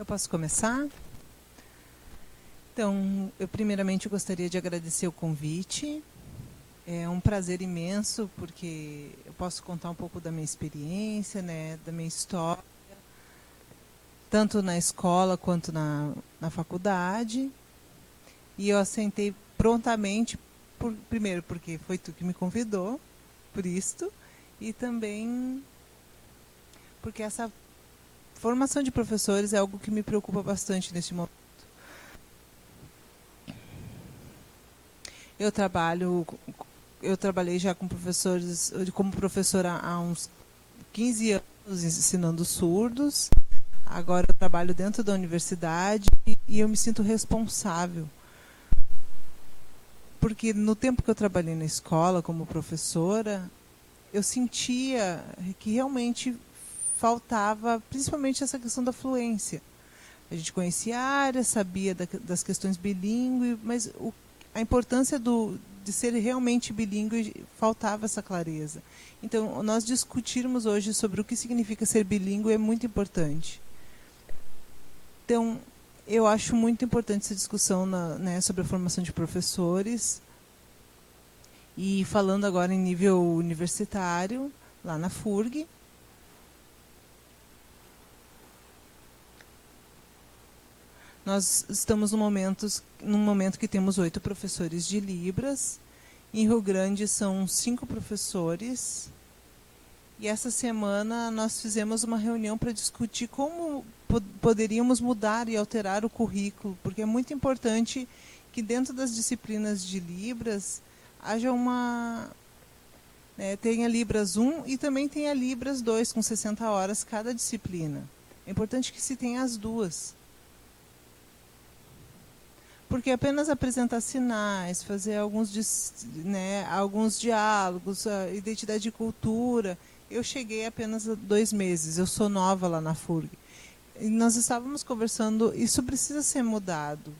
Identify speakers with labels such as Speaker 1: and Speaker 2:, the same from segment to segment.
Speaker 1: posso começar? Então, eu primeiramente gostaria de agradecer o convite. É um prazer imenso, porque eu posso contar um pouco da minha experiência, né, da minha história, tanto na escola quanto na faculdade. E eu aceitei prontamente, primeiro porque foi tu que me convidou, por isto, e também porque essa formação de professores é algo que me preocupa bastante neste momento. Eu trabalhei já com professores, como professora há uns 15 anos ensinando surdos. Agora eu trabalho dentro da universidade e eu me sinto responsável. Porque no tempo que eu trabalhei na escola como professora, eu sentia que realmente faltava, principalmente essa questão da fluência. A gente conhecia a área, sabia das questões bilíngue, mas a importância de ser realmente bilíngue, faltava essa clareza. Então, nós discutirmos hoje sobre o que significa ser bilíngue é muito importante. Então, eu acho muito importante essa discussão né, sobre a formação de professores. E falando agora em nível universitário, lá na FURG, nós estamos num momento que temos 8 professores de Libras. Em Rio Grande são 5 professores. E essa semana nós fizemos uma reunião para discutir como poderíamos mudar e alterar o currículo, porque é muito importante que dentro das disciplinas de Libras haja tenha Libras 1 e também tenha Libras 2, com 60 horas cada disciplina. É importante que se tenha as duas. Porque apenas apresentar sinais, fazer alguns diálogos, a identidade de cultura. Eu cheguei apenas há 2 meses, eu sou nova lá na FURG. E nós estávamos conversando, isso precisa ser mudado,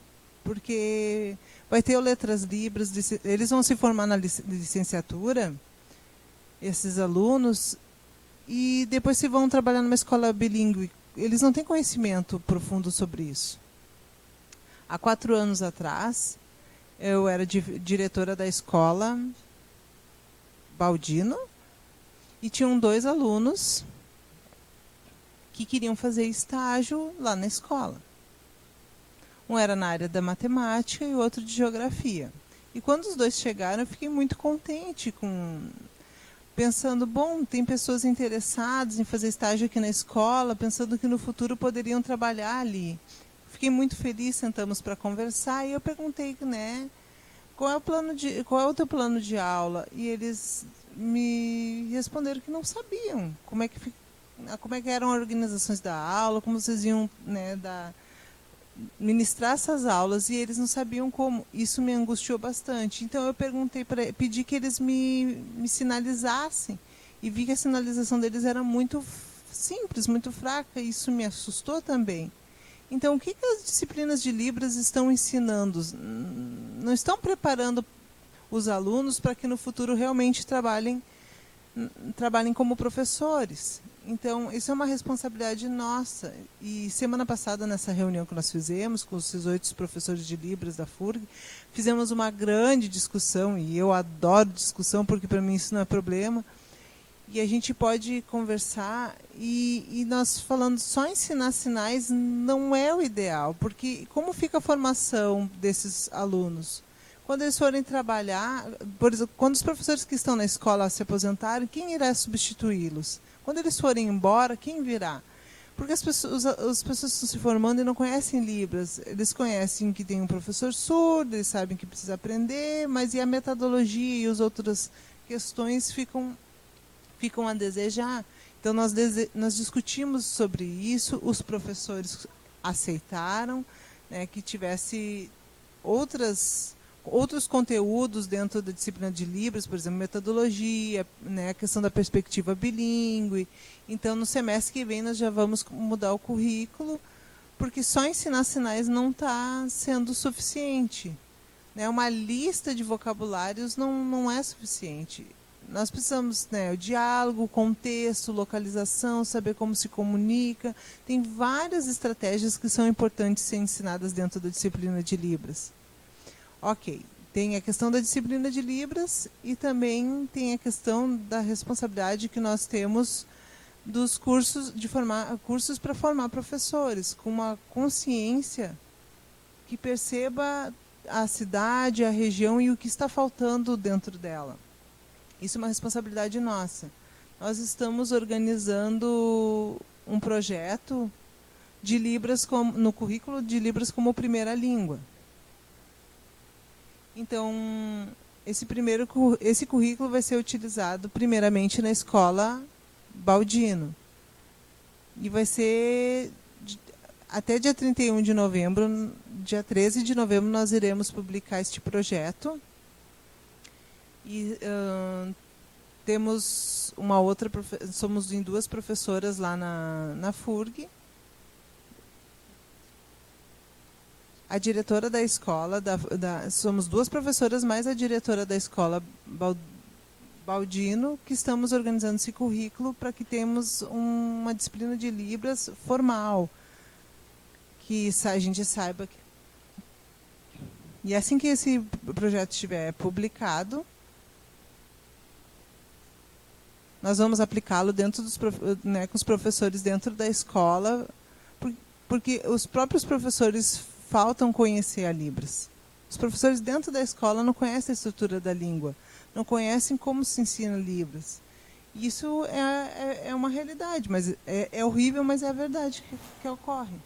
Speaker 1: porque vai ter o Letras Libras, eles vão se formar na licenciatura, esses alunos, e depois se vão trabalhar numa escola bilíngue. Eles não têm conhecimento profundo sobre isso. Há 4 anos atrás, eu era diretora da escola Baldino e tinham 2 alunos que queriam fazer estágio lá na escola. Um era na área da matemática e o outro de geografia. E quando os 2 chegaram, eu fiquei muito contente, pensando, bom, tem pessoas interessadas em fazer estágio aqui na escola, pensando que no futuro poderiam trabalhar ali. Fiquei muito feliz, sentamos para conversar e eu perguntei, né, qual é o teu plano de aula? E eles me responderam que não sabiam como é que eram as organizações da aula, como vocês iam, né, ministrar essas aulas, e eles não sabiam como. Isso me angustiou bastante. Então eu pedi que eles me sinalizassem, e vi que a sinalização deles era muito simples, muito fraca, e isso me assustou também. Então, o que as disciplinas de Libras estão ensinando? Não estão preparando os alunos para que no futuro realmente trabalhem como professores. Então, isso é uma responsabilidade nossa. E semana passada, nessa reunião que nós fizemos com esses 8 professores de Libras da FURG, fizemos uma grande discussão, e eu adoro discussão, porque para mim isso não é problema. E a gente pode conversar, e nós falando só ensinar sinais não é o ideal, porque como fica a formação desses alunos? Quando eles forem trabalhar, por exemplo, quando os professores que estão na escola se aposentarem, quem irá substituí-los? Quando eles forem embora, quem virá? Porque as pessoas estão se formando e não conhecem Libras. Eles conhecem que tem um professor surdo, eles sabem que precisa aprender, mas e a metodologia e as outras questões ficam a desejar. Então, nós discutimos sobre isso, os professores aceitaram, né, que tivesse outros conteúdos dentro da disciplina de Libras, por exemplo, metodologia, né, a questão da perspectiva bilíngue. Então, no semestre que vem, nós já vamos mudar o currículo, porque só ensinar sinais não está sendo suficiente. Né? Uma lista de vocabulários não é suficiente. nós precisamos, né, o diálogo, o contexto, localização, saber como se comunica. Tem várias estratégias que são importantes ser ensinadas dentro da disciplina de Libras. Ok, tem a questão da disciplina de Libras e também tem a questão da responsabilidade que nós temos dos cursos cursos para formar professores, com uma consciência que perceba a cidade, a região e o que está faltando dentro dela. Isso é uma responsabilidade nossa. Nós estamos organizando um projeto de Libras no currículo de Libras como primeira língua. Então, esse currículo vai ser utilizado primeiramente na escola Baldino. E vai ser até dia 31 de novembro, dia 13 de novembro, nós iremos publicar este projeto. E temos somos em 2 professoras lá na FURG. A diretora da escola, somos 2 professoras mais a diretora da escola Baldino, que estamos organizando esse currículo para que tenhamos uma disciplina de Libras formal, que a gente saiba. E assim que esse projeto estiver publicado, nós vamos aplicá-lo dentro com os professores dentro da escola, porque os próprios professores faltam conhecer a Libras. Os professores dentro da escola não conhecem a estrutura da língua, não conhecem como se ensina Libras. Isso é uma realidade, mas é horrível, mas é a verdade que ocorre.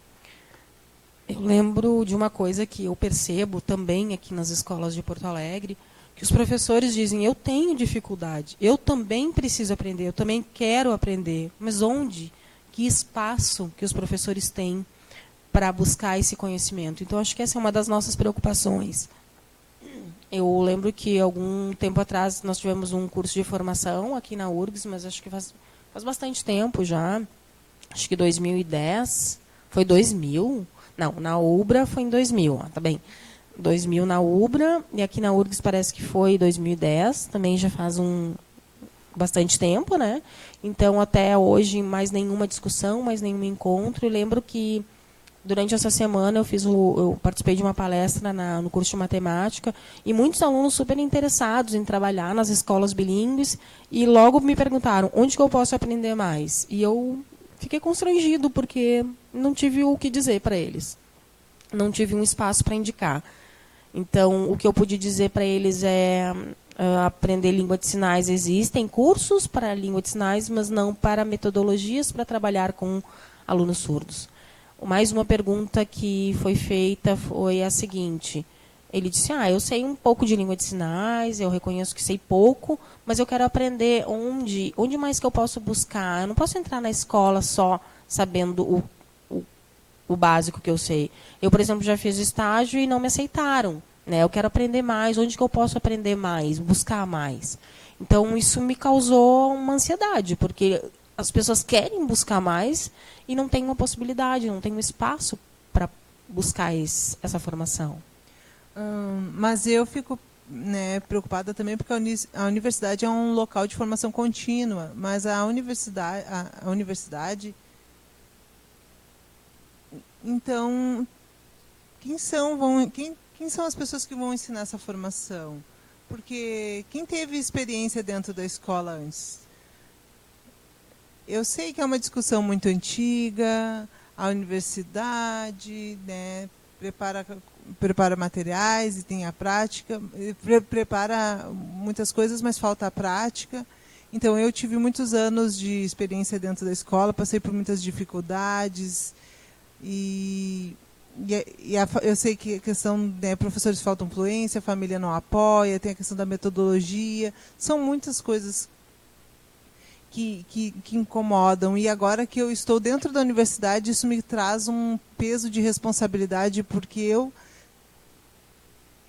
Speaker 2: Eu lembro de uma coisa que eu percebo também aqui nas escolas de Porto Alegre, que os professores dizem, eu tenho dificuldade, eu também preciso aprender, eu também quero aprender, mas onde? Que espaço que os professores têm para buscar esse conhecimento? Então, acho que essa é uma das nossas preocupações. Eu lembro que, algum tempo atrás, nós tivemos um curso de formação aqui na URGS, mas acho que faz bastante tempo já, acho que 2010, foi 2000? Não, na UBRA foi em 2000, tá bem. 2000 na UBRA, e aqui na URGS parece que foi 2010, também já faz bastante tempo, né? Então, até hoje, mais nenhuma discussão, mais nenhum encontro. Eu lembro que, durante essa semana, eu participei de uma palestra no curso de matemática, e muitos alunos super interessados em trabalhar nas escolas bilíngues, e logo me perguntaram, onde que eu posso aprender mais? E eu fiquei constrangido, porque não tive o que dizer para eles. Não tive um espaço para indicar. Então, o que eu pude dizer para eles é aprender língua de sinais. Existem cursos para língua de sinais, mas não para metodologias para trabalhar com alunos surdos. Mais uma pergunta que foi feita foi a seguinte. Ele disse, eu sei um pouco de língua de sinais, eu reconheço que sei pouco, mas eu quero aprender onde mais que eu posso buscar. Eu não posso entrar na escola só sabendo o básico que eu sei. Eu, por exemplo, já fiz estágio e não me aceitaram, né? Eu quero aprender mais, onde que eu posso aprender mais, buscar mais. Então, isso me causou uma ansiedade, porque as pessoas querem buscar mais e não tem uma possibilidade, não tem um espaço para buscar essa formação.
Speaker 1: Mas eu fico, né, preocupada também porque a universidade é um local de formação contínua, mas a universidade então, quem são as pessoas que vão ensinar essa formação? Porque quem teve experiência dentro da escola antes? Eu sei que é uma discussão muito antiga, a universidade, né, prepara materiais e tem a prática, prepara muitas coisas, mas falta a prática. Então, eu tive muitos anos de experiência dentro da escola, passei por muitas dificuldades. Eu sei que a questão, né, professores faltam fluência, a família não apoia, tem a questão da metodologia, são muitas coisas que incomodam. E agora que eu estou dentro da universidade, isso me traz um peso de responsabilidade, porque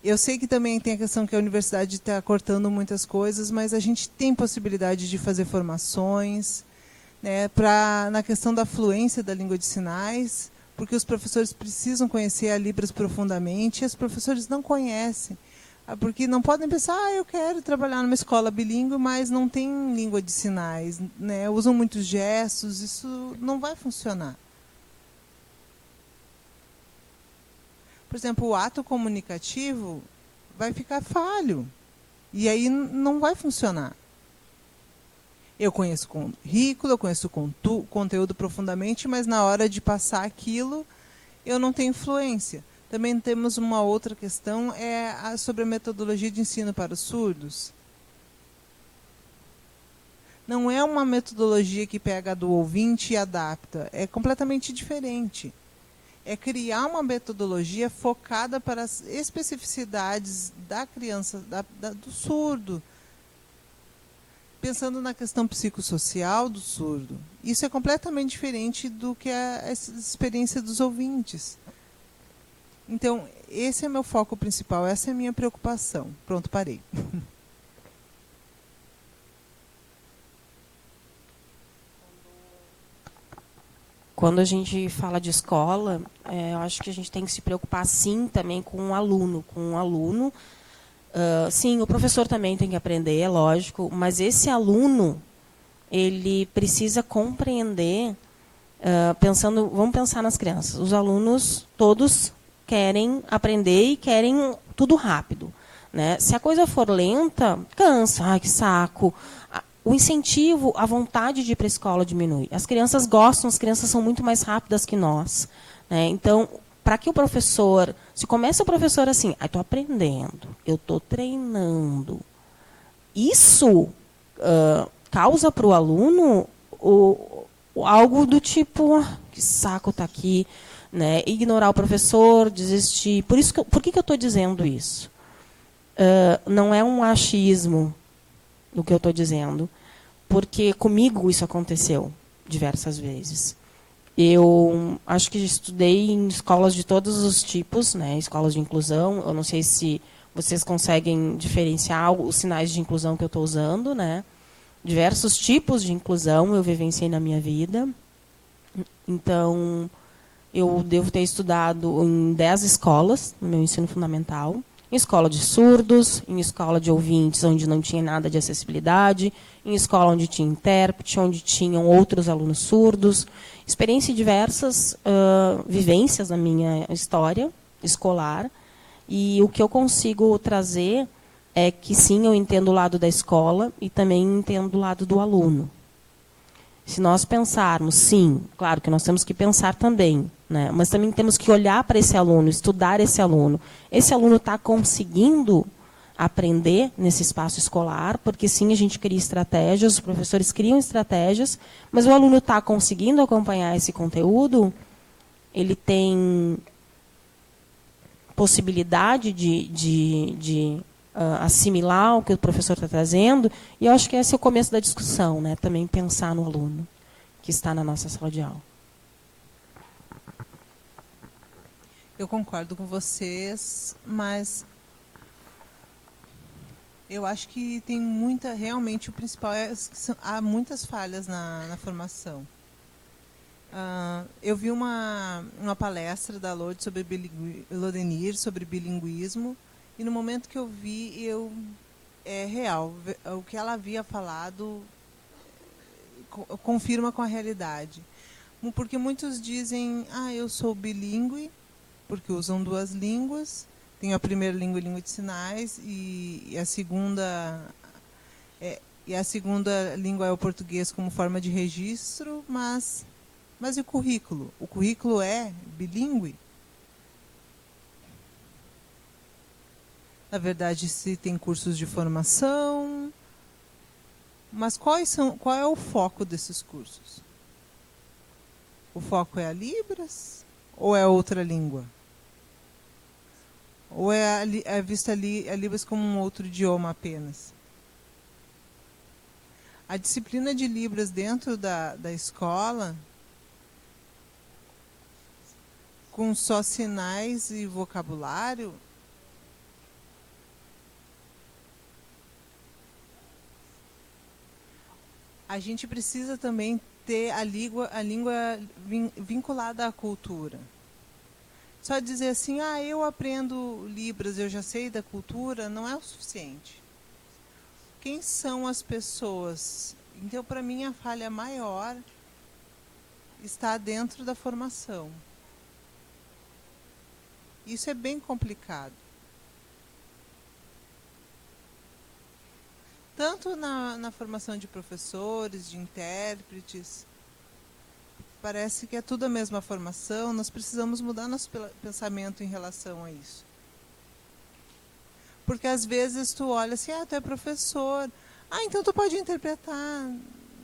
Speaker 1: eu sei que também tem a questão que a universidade está cortando muitas coisas, mas a gente tem possibilidade de fazer formações, né, na questão da fluência da língua de sinais, porque os professores precisam conhecer a Libras profundamente, e os professores não conhecem. Porque não podem pensar, eu quero trabalhar numa escola bilíngue, mas não tem língua de sinais, né? Usam muitos gestos, isso não vai funcionar. Por exemplo, o ato comunicativo vai ficar falho. E aí não vai funcionar. Eu conheço currículo, eu conheço conteúdo profundamente, mas na hora de passar aquilo, eu não tenho influência. Também temos uma outra questão, sobre a metodologia de ensino para os surdos. Não é uma metodologia que pega do ouvinte e adapta. É completamente diferente. É criar uma metodologia focada para as especificidades da criança, do surdo, pensando na questão psicossocial do surdo. Isso é completamente diferente do que a experiência dos ouvintes. Então, esse é meu foco principal, essa é a minha preocupação. Pronto, parei.
Speaker 2: Quando a gente fala de escola, eu acho que a gente tem que se preocupar, sim, também com o aluno. Sim, o professor também tem que aprender, é lógico, mas esse aluno, ele precisa compreender, vamos pensar nas crianças. Os alunos todos querem aprender e querem tudo rápido, né? Se a coisa for lenta, cansa, ai, que saco. O incentivo, a vontade de ir para a escola diminui. As crianças gostam, as crianças são muito mais rápidas que nós, né? Então, para que o professor... Se começa o professor assim, estou aprendendo, eu estou treinando. Isso causa para o aluno algo do tipo, que saco está aqui, né? Ignorar o professor, desistir. Por que eu estou dizendo isso? Não é um achismo do que eu estou dizendo, porque comigo isso aconteceu diversas vezes. Eu acho que estudei em escolas de todos os tipos, né? Escolas de inclusão. Eu não sei se vocês conseguem diferenciar os sinais de inclusão que eu estou usando, né? Diversos tipos de inclusão eu vivenciei na minha vida. Então, eu devo ter estudado em 10 escolas no meu ensino fundamental. Em escola de surdos, em escola de ouvintes, onde não tinha nada de acessibilidade, em escola onde tinha intérprete, onde tinham outros alunos surdos. Experiência em diversas vivências na minha história escolar. E o que eu consigo trazer é que, sim, eu entendo o lado da escola e também entendo o lado do aluno. Se nós pensarmos, sim, claro que nós temos que pensar também, né? Mas também temos que olhar para esse aluno, estudar esse aluno. Esse aluno está conseguindo aprender nesse espaço escolar, porque sim, a gente cria estratégias, os professores criam estratégias, mas o aluno está conseguindo acompanhar esse conteúdo, ele tem possibilidade de assimilar o que o professor está trazendo, e eu acho que esse é o começo da discussão, né? Também pensar no aluno que está na nossa sala de aula.
Speaker 1: Eu concordo com vocês, mas eu acho que tem realmente o principal é que há muitas falhas na formação. Eu vi uma palestra da Lode sobre Lodenir, sobre bilinguismo, e no momento que eu vi, é real. O que ela havia falado confirma com a realidade. Porque muitos dizem, eu sou bilíngue, porque usam duas línguas. Tenho a primeira língua, língua de sinais, e a segunda língua é o português como forma de registro, mas e o currículo? O currículo é bilíngue? Na verdade, se tem cursos de formação, mas qual é o foco desses cursos? O foco é a Libras ou é outra língua? Ou é vista a Libras como um outro idioma apenas? A disciplina de Libras dentro da escola, com só sinais e vocabulário, a gente precisa também ter a língua vinculada à cultura. Só dizer assim, eu aprendo Libras, eu já sei da cultura, não é o suficiente. Quem são as pessoas? Então, para mim, a falha maior está dentro da formação. Isso é bem complicado. Tanto na formação de professores, de intérpretes, parece que é tudo a mesma formação, nós precisamos mudar nosso pensamento em relação a isso. Porque às vezes tu olha assim, tu é professor, então tu pode interpretar.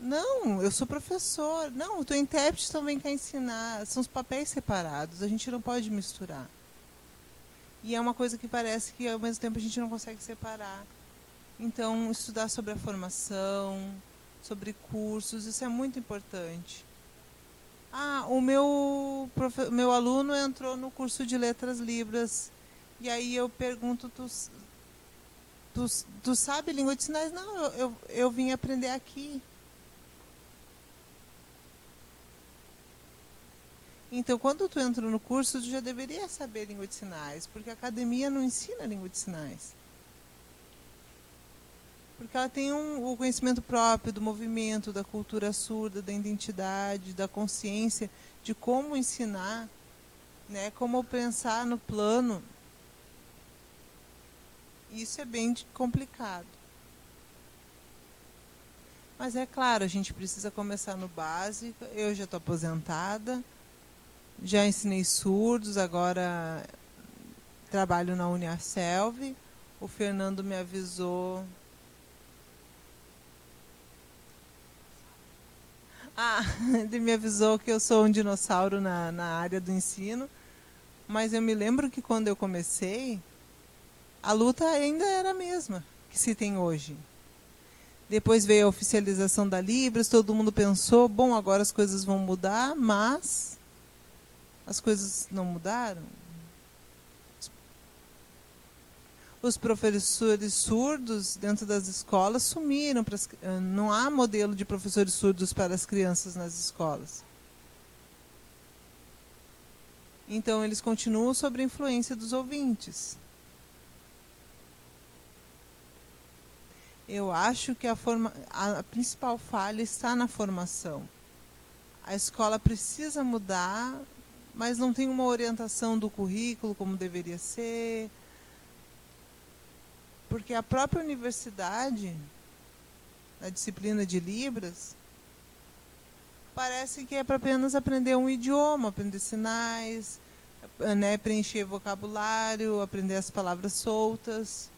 Speaker 1: Não, eu sou professor. Não, o teu intérprete também quer ensinar. São os papéis separados, a gente não pode misturar. E é uma coisa que parece que ao mesmo tempo a gente não consegue separar. Então, estudar sobre a formação, sobre cursos, isso é muito importante. O meu aluno entrou no curso de Letras Libras. E aí eu pergunto, tu sabe língua de sinais? Não, eu vim aprender aqui. Então, quando tu entra no curso, tu já deveria saber língua de sinais, porque a academia não ensina língua de sinais. Porque ela tem o conhecimento próprio do movimento, da cultura surda, da identidade, da consciência, de como ensinar, né, como pensar no plano. Isso é bem complicado. Mas é claro, a gente precisa começar no básico. Eu já estou aposentada, já ensinei surdos, agora trabalho na Uniaselv. O Fernando me avisou. Ele me avisou que eu sou um dinossauro na área do ensino. Mas eu me lembro que quando eu comecei, a luta ainda era a mesma que se tem hoje. Depois veio a oficialização da Libras, todo mundo pensou, bom, agora as coisas vão mudar, mas as coisas não mudaram. Os professores surdos dentro das escolas sumiram. Não há modelo de professores surdos para as crianças nas escolas. Então, eles continuam sob a influência dos ouvintes. Eu acho que a principal falha está na formação. A escola precisa mudar, mas não tem uma orientação do currículo como deveria ser. Porque a própria universidade, na disciplina de Libras, parece que é para apenas aprender um idioma, aprender sinais, né, preencher vocabulário, aprender as palavras soltas.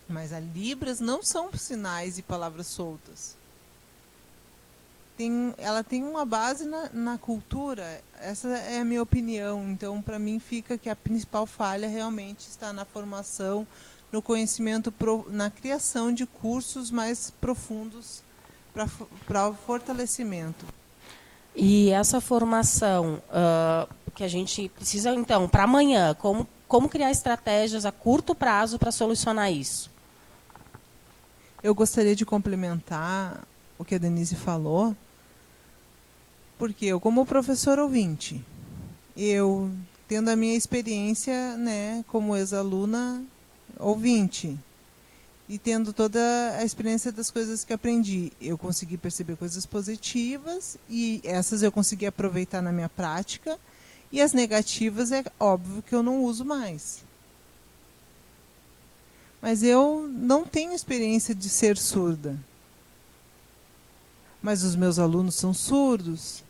Speaker 1: Mas as Libras não são sinais e palavras soltas. Ela tem uma base na cultura. Essa é a minha opinião. Então, para mim, fica que a principal falha realmente está na formação, no conhecimento, na criação de cursos mais profundos para o fortalecimento.
Speaker 2: E essa formação que a gente precisa, então, para amanhã, como criar estratégias a curto prazo para solucionar isso?
Speaker 1: Eu gostaria de complementar o que a Denise falou, porque eu, como professor ouvinte, eu tendo a minha experiência, né, como ex-aluna ouvinte, e tendo toda a experiência das coisas que aprendi, eu consegui perceber coisas positivas, e essas eu consegui aproveitar na minha prática, e as negativas é óbvio que eu não uso mais. Mas eu não tenho experiência de ser surda. Mas os meus alunos são surdos.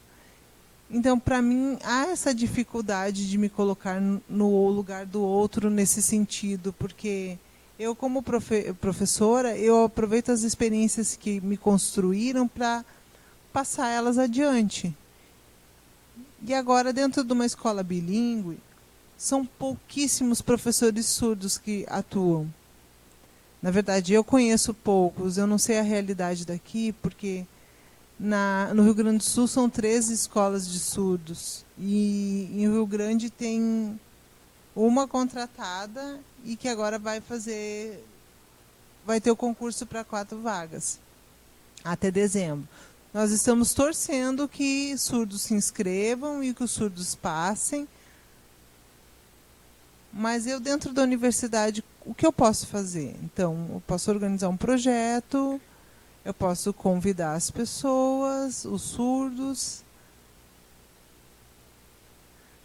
Speaker 1: Então, para mim, há essa dificuldade de me colocar no lugar do outro nesse sentido, porque eu, como professora, eu aproveito as experiências que me construíram para passar elas adiante. E agora, dentro de uma escola bilíngue, são pouquíssimos professores surdos que atuam. Na verdade, eu conheço poucos, eu não sei a realidade daqui, porque no Rio Grande do Sul são 13 escolas de surdos. E em Rio Grande tem uma contratada e que agora vai ter o concurso para 4 vagas, até dezembro. Nós estamos torcendo que surdos se inscrevam e que os surdos passem. Mas eu, dentro da universidade, o que eu posso fazer? Então, eu posso organizar um projeto, eu posso convidar as pessoas, os surdos,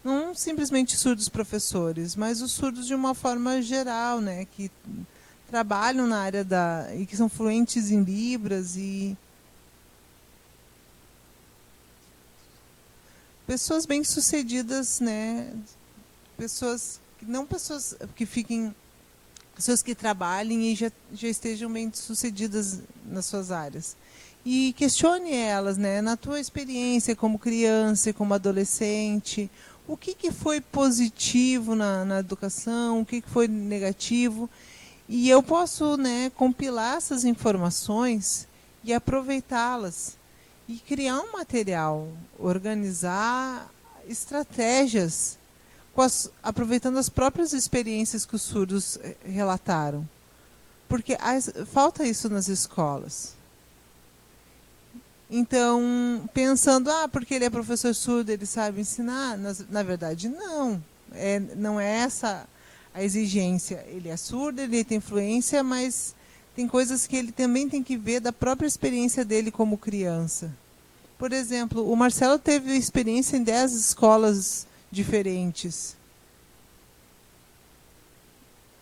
Speaker 1: não simplesmente surdos professores, mas os surdos de uma forma geral, né, que trabalham na área e que são fluentes em Libras e pessoas bem-sucedidas, né, pessoas que fiquem, pessoas que trabalhem e já estejam bem-sucedidas nas suas áreas. E questione elas, né, na tua experiência como criança e como adolescente, o que foi positivo na educação, o que foi negativo. E eu posso, né, compilar essas informações e aproveitá-las. E criar um material, organizar estratégias, aproveitando as próprias experiências que os surdos relataram. Porque falta isso nas escolas. Então, pensando, porque ele é professor surdo, ele sabe ensinar, na verdade, não. Não é essa a exigência. Ele é surdo, ele tem influência, mas tem coisas que ele também tem que ver da própria experiência dele como criança. Por exemplo, o Marcelo teve experiência em 10 escolas diferentes.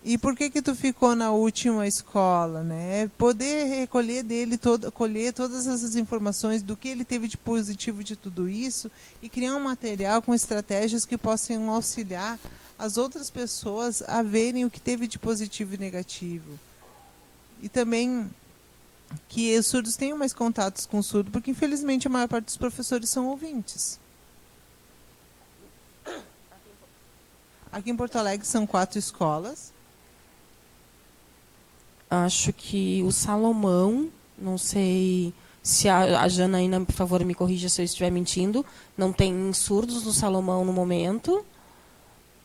Speaker 1: E por que tu ficou na última escola, né? Poder recolher dele colher todas essas informações do que ele teve de positivo de tudo isso e criar um material com estratégias que possam auxiliar as outras pessoas a verem o que teve de positivo e negativo. E também que os surdos tenham mais contatos com o surdo, porque infelizmente a maior parte dos professores são ouvintes. Aqui em Porto Alegre são 4 escolas.
Speaker 2: Acho que o Salomão, não sei se a Janaína, por favor, me corrija se eu estiver mentindo, não tem surdos no Salomão no momento,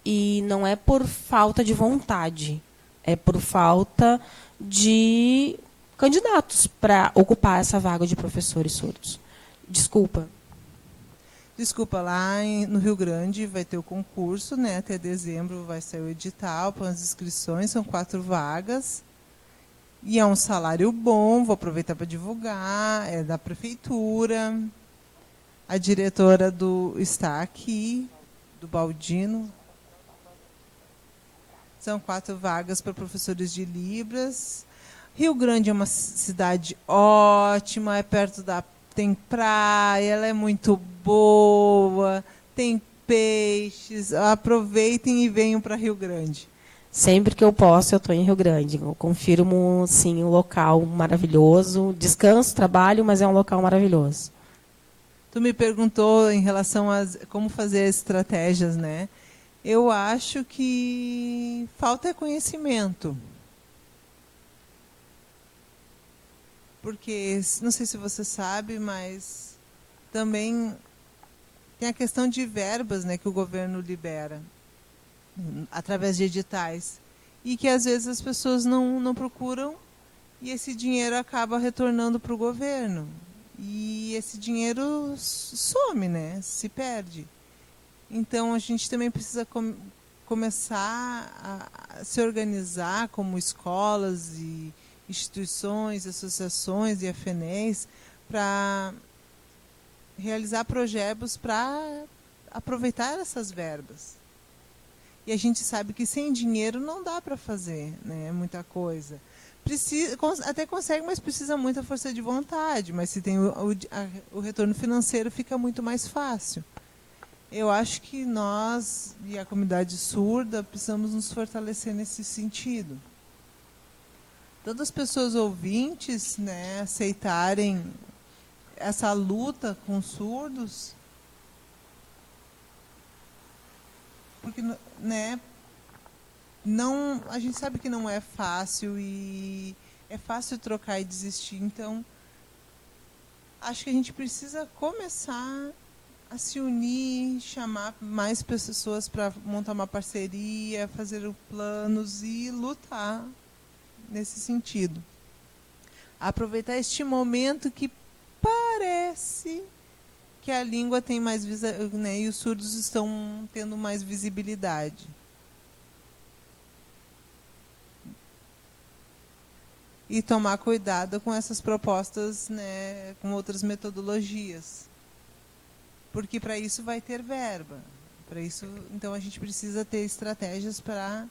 Speaker 2: e não é por falta de vontade, é por falta de candidatos para ocupar essa vaga de professores surdos. Desculpa.
Speaker 1: Desculpa, lá no Rio Grande vai ter o concurso, né? Até dezembro vai sair o edital para as inscrições, são 4 vagas. E é um salário bom, vou aproveitar para divulgar, é da prefeitura. A diretora está aqui, do Baldino. São 4 vagas para professores de Libras. Rio Grande é uma cidade ótima, é perto tem praia, ela é muito boa, tem peixes. Aproveitem e venham para Rio Grande.
Speaker 2: Sempre que eu posso, eu estou em Rio Grande. Eu confirmo, sim, um local maravilhoso. Descanso, trabalho, mas é um local maravilhoso.
Speaker 1: Tu me perguntou em relação a como fazer estratégias, né? Eu acho que falta conhecimento. Porque, não sei se você sabe, mas também tem a questão de verbas, né, que o governo libera através de editais, e que às vezes as pessoas não procuram e esse dinheiro acaba retornando para o governo. E esse dinheiro some, né? Se perde. Então a gente também precisa começar a se organizar como escolas e instituições, associações e AFENES para realizar projetos para aproveitar essas verbas. E a gente sabe que sem dinheiro não dá para fazer, né, muita coisa. Até consegue, mas precisa muita força de vontade. Mas se tem o retorno financeiro, fica muito mais fácil. Eu acho que nós e a comunidade surda precisamos nos fortalecer nesse sentido. Tanto as pessoas ouvintes, né, aceitarem essa luta com surdos, porque, né, não, a gente sabe que não é fácil e é fácil trocar e desistir. Então, acho que a gente precisa começar a se unir, chamar mais pessoas para montar uma parceria, fazer planos e lutar nesse sentido. Aproveitar este momento que parece que a língua tem mais né, e os surdos estão tendo mais visibilidade. E tomar cuidado com essas propostas, né, com outras metodologias. Porque para isso vai ter verba. Para isso, então a gente precisa ter estratégias para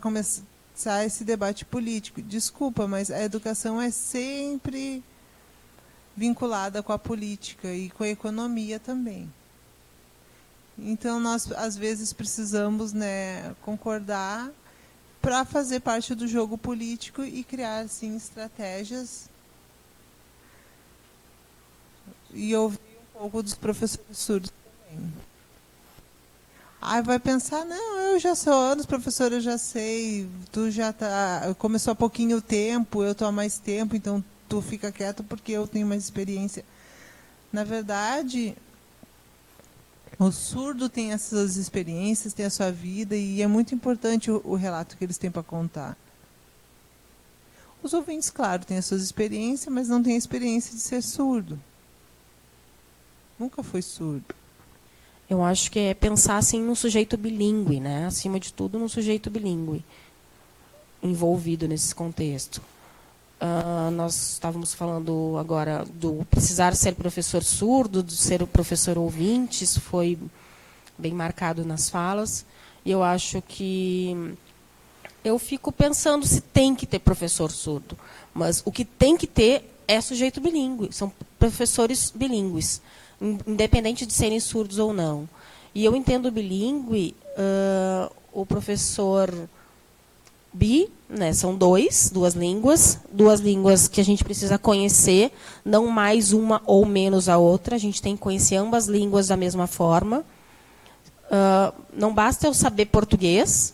Speaker 1: começar esse debate político. Desculpa, mas a educação é sempre vinculada com a política e com a economia também. Então nós às vezes precisamos, né, concordar para fazer parte do jogo político e criar assim estratégias. E ouvir um pouco dos professores surdos também. Aí vai pensar, não, eu já sou anos, professor, eu já sei, tu já começou há pouquinho tempo, eu estou há mais tempo, então tu fica quieto porque eu tenho mais experiência. Na verdade, o surdo tem essas experiências, tem a sua vida, e é muito importante o relato que eles têm para contar. Os ouvintes, claro, têm as suas experiências, mas não têm a experiência de ser surdo. Nunca foi surdo.
Speaker 2: Eu acho que é pensar assim num sujeito bilíngue, né? Acima de tudo, num sujeito bilíngue envolvido nesse contexto. Nós estávamos falando agora do precisar ser professor surdo, de ser o professor ouvinte, isso foi bem marcado nas falas. E eu acho que eu fico pensando se tem que ter professor surdo, mas o que tem que ter é sujeito bilíngue, são professores bilíngues, independente de serem surdos ou não. E eu entendo bilíngue, o professor bi, né, são duas línguas que a gente precisa conhecer, não mais uma ou menos a outra, a gente tem que conhecer ambas línguas da mesma forma. Não basta eu saber português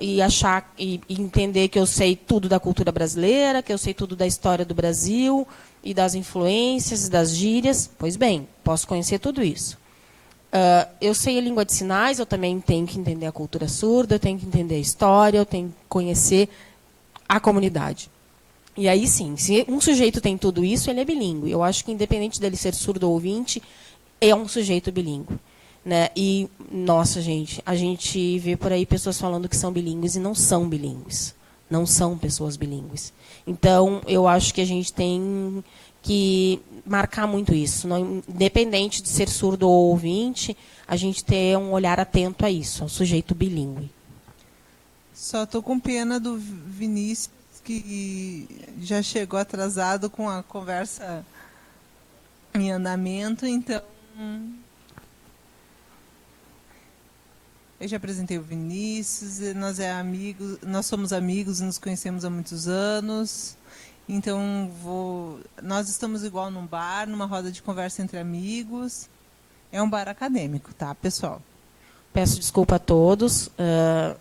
Speaker 2: e achar e entender que eu sei tudo da cultura brasileira, que eu sei tudo da história do Brasil e das influências e das gírias. Pois bem, posso conhecer tudo isso. Eu sei a língua de sinais, eu também tenho que entender a cultura surda, eu tenho que entender a história, eu tenho que conhecer a comunidade. E aí sim, se um sujeito tem tudo isso, ele é bilíngue. Eu acho que, independente dele ser surdo ou ouvinte, é um sujeito bilíngue. Né? E, nossa, gente, a gente vê por aí pessoas falando que são bilíngues e não são bilíngues. Não são pessoas bilíngues. Então, eu acho que a gente tem que marcar muito isso. Não, independente de ser surdo ou ouvinte, a gente ter um olhar atento a isso, ao sujeito bilíngue.
Speaker 1: Só estou com pena do Vinícius, que já chegou atrasado com a conversa em andamento, então... Eu já apresentei o Vinícius, nós somos amigos e nos conhecemos há muitos anos. Então, nós estamos igual num bar, numa roda de conversa entre amigos. É um bar acadêmico, tá, pessoal?
Speaker 2: Peço desculpa a todos.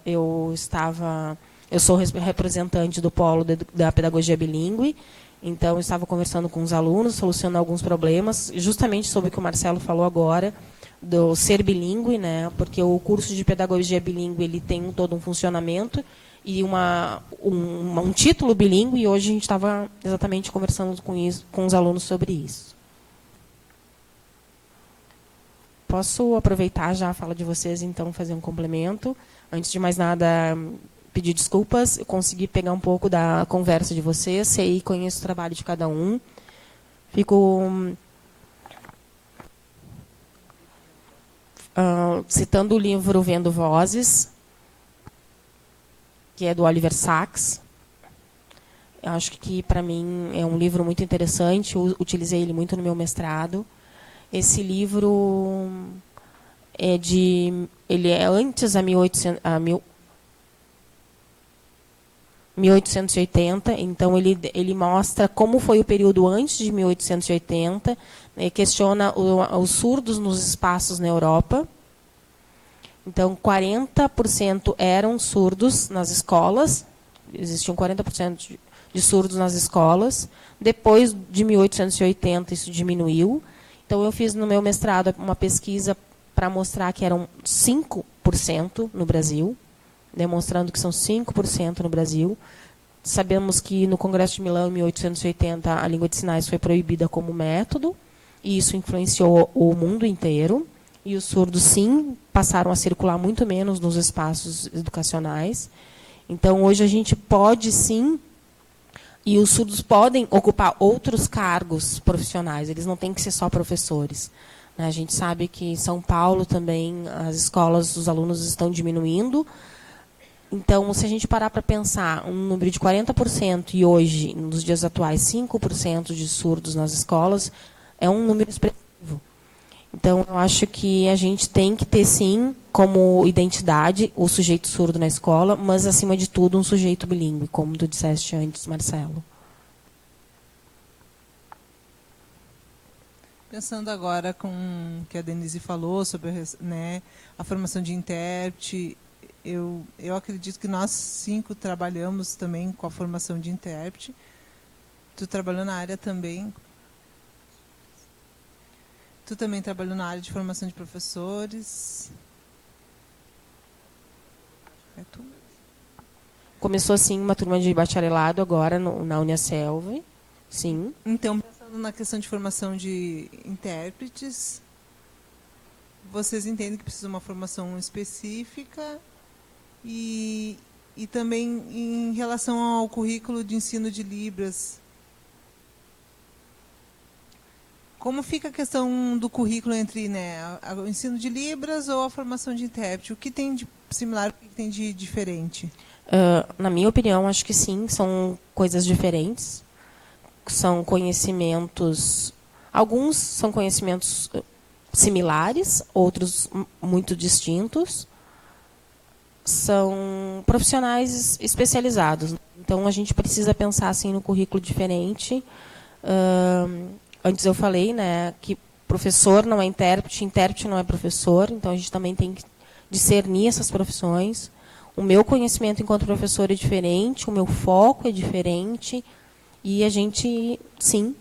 Speaker 2: Eu sou representante do polo da pedagogia bilíngue, então eu estava conversando com os alunos, solucionando alguns problemas, justamente sobre o que o Marcelo falou agora, do ser bilíngue, né? Porque o curso de pedagogia bilíngue ele tem todo um funcionamento e um título bilíngue, e hoje a gente estava exatamente conversando com os alunos sobre isso. Posso aproveitar já a fala de vocês, então, fazer um complemento? Antes de mais nada, pedir desculpas. Eu consegui pegar um pouco da conversa de vocês, sei e conheço o trabalho de cada um. Fico citando o livro Vendo Vozes, que é do Oliver Sacks. Eu acho que, para mim, é um livro muito interessante. Eu utilizei ele muito no meu mestrado. Esse livro ele é antes a 1880, então ele mostra como foi o período antes de 1880, questiona os surdos nos espaços na Europa. Então, 40% eram surdos nas escolas, existiam 40% de surdos nas escolas. Depois de 1880, isso diminuiu. Então, eu fiz no meu mestrado uma pesquisa para mostrar que eram 5% no Brasil, demonstrando que são 5% no Brasil. Sabemos que no Congresso de Milão, em 1880, a língua de sinais foi proibida como método, e isso influenciou o mundo inteiro. E os surdos, sim, passaram a circular muito menos nos espaços educacionais. Então, hoje a gente pode, sim, e os surdos podem ocupar outros cargos profissionais, eles não têm que ser só professores. A gente sabe que em São Paulo também as escolas, os alunos estão diminuindo. Então, se a gente parar para pensar um número de 40% e hoje, nos dias atuais, 5% de surdos nas escolas, é um número expressivo. Então, eu acho que a gente tem que ter, sim, como identidade o sujeito surdo na escola, mas, acima de tudo, um sujeito bilíngue, como tu disseste antes, Marcelo.
Speaker 1: Pensando agora com o que a Denise falou sobre, né, a formação de intérprete, eu acredito que nós 5 trabalhamos também com a formação de intérprete. Tu trabalhou na área também. Tu também trabalhou na área de formação de professores. É tu?
Speaker 2: Começou, sim, uma turma de bacharelado agora na Uniaselv. Sim.
Speaker 1: Então, pensando na questão de formação de intérpretes, vocês entendem que precisa de uma formação específica e também em relação ao currículo de ensino de Libras. Como fica a questão do currículo entre, né, o ensino de Libras ou a formação de intérprete? O que tem de similar, o que tem de diferente?
Speaker 2: Na minha opinião, acho que sim, são coisas diferentes. São conhecimentos... Alguns são conhecimentos similares, outros muito distintos. São profissionais especializados. Então, a gente precisa pensar assim, no currículo diferente. Antes eu falei, né, que professor não é intérprete, intérprete não é professor. Então, a gente também tem que discernir essas profissões. O meu conhecimento enquanto professor é diferente, o meu foco é diferente. E a gente, sim,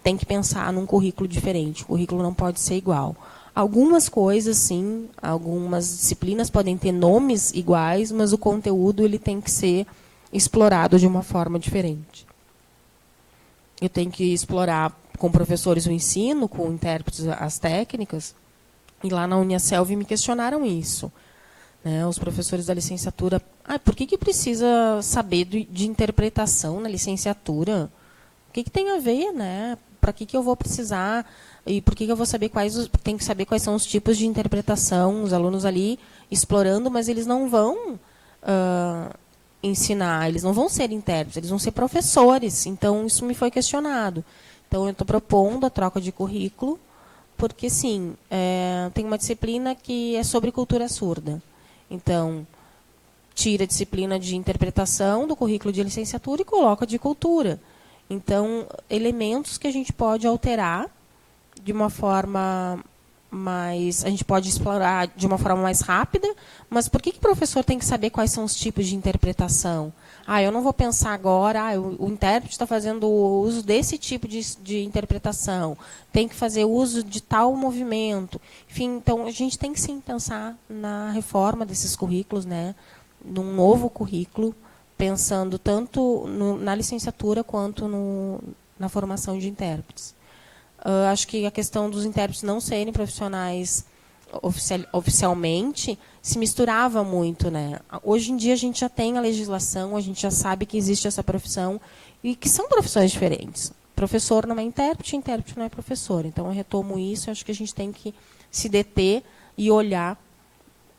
Speaker 2: tem que pensar num currículo diferente. O currículo não pode ser igual. Algumas coisas, sim, algumas disciplinas podem ter nomes iguais, mas o conteúdo ele tem que ser explorado de uma forma diferente. Eu tenho que explorar com professores o ensino, com intérpretes as técnicas, e lá na Uniaselv me questionaram isso. Né? Os professores da licenciatura, por que que precisa saber de interpretação na licenciatura? O que tem a ver, né? Para que eu vou precisar e por que eu vou saber tem que saber quais são os tipos de interpretação, os alunos ali explorando, mas eles não vão ensinar, eles não vão ser intérpretes, eles vão ser professores. Então, isso me foi questionado. Então, eu estou propondo a troca de currículo, porque, sim, tem uma disciplina que é sobre cultura surda. Então, tira a disciplina de interpretação do currículo de licenciatura e coloca de cultura. Então, elementos que a gente pode alterar de uma forma mais... A gente pode explorar de uma forma mais rápida, mas por que o professor tem que saber quais são os tipos de interpretação? Eu não vou pensar agora, o intérprete está fazendo uso desse tipo de interpretação, tem que fazer uso de tal movimento. Enfim, então, a gente tem que sim pensar na reforma desses currículos, né? Num novo currículo, pensando tanto na licenciatura quanto na formação de intérpretes. Acho que a questão dos intérpretes não serem profissionais oficialmente se misturava muito. Né? Hoje em dia a gente já tem a legislação, a gente já sabe que existe essa profissão e que são profissões diferentes. Professor não é intérprete, intérprete não é professor. Então, eu retomo isso, acho que a gente tem que se deter e olhar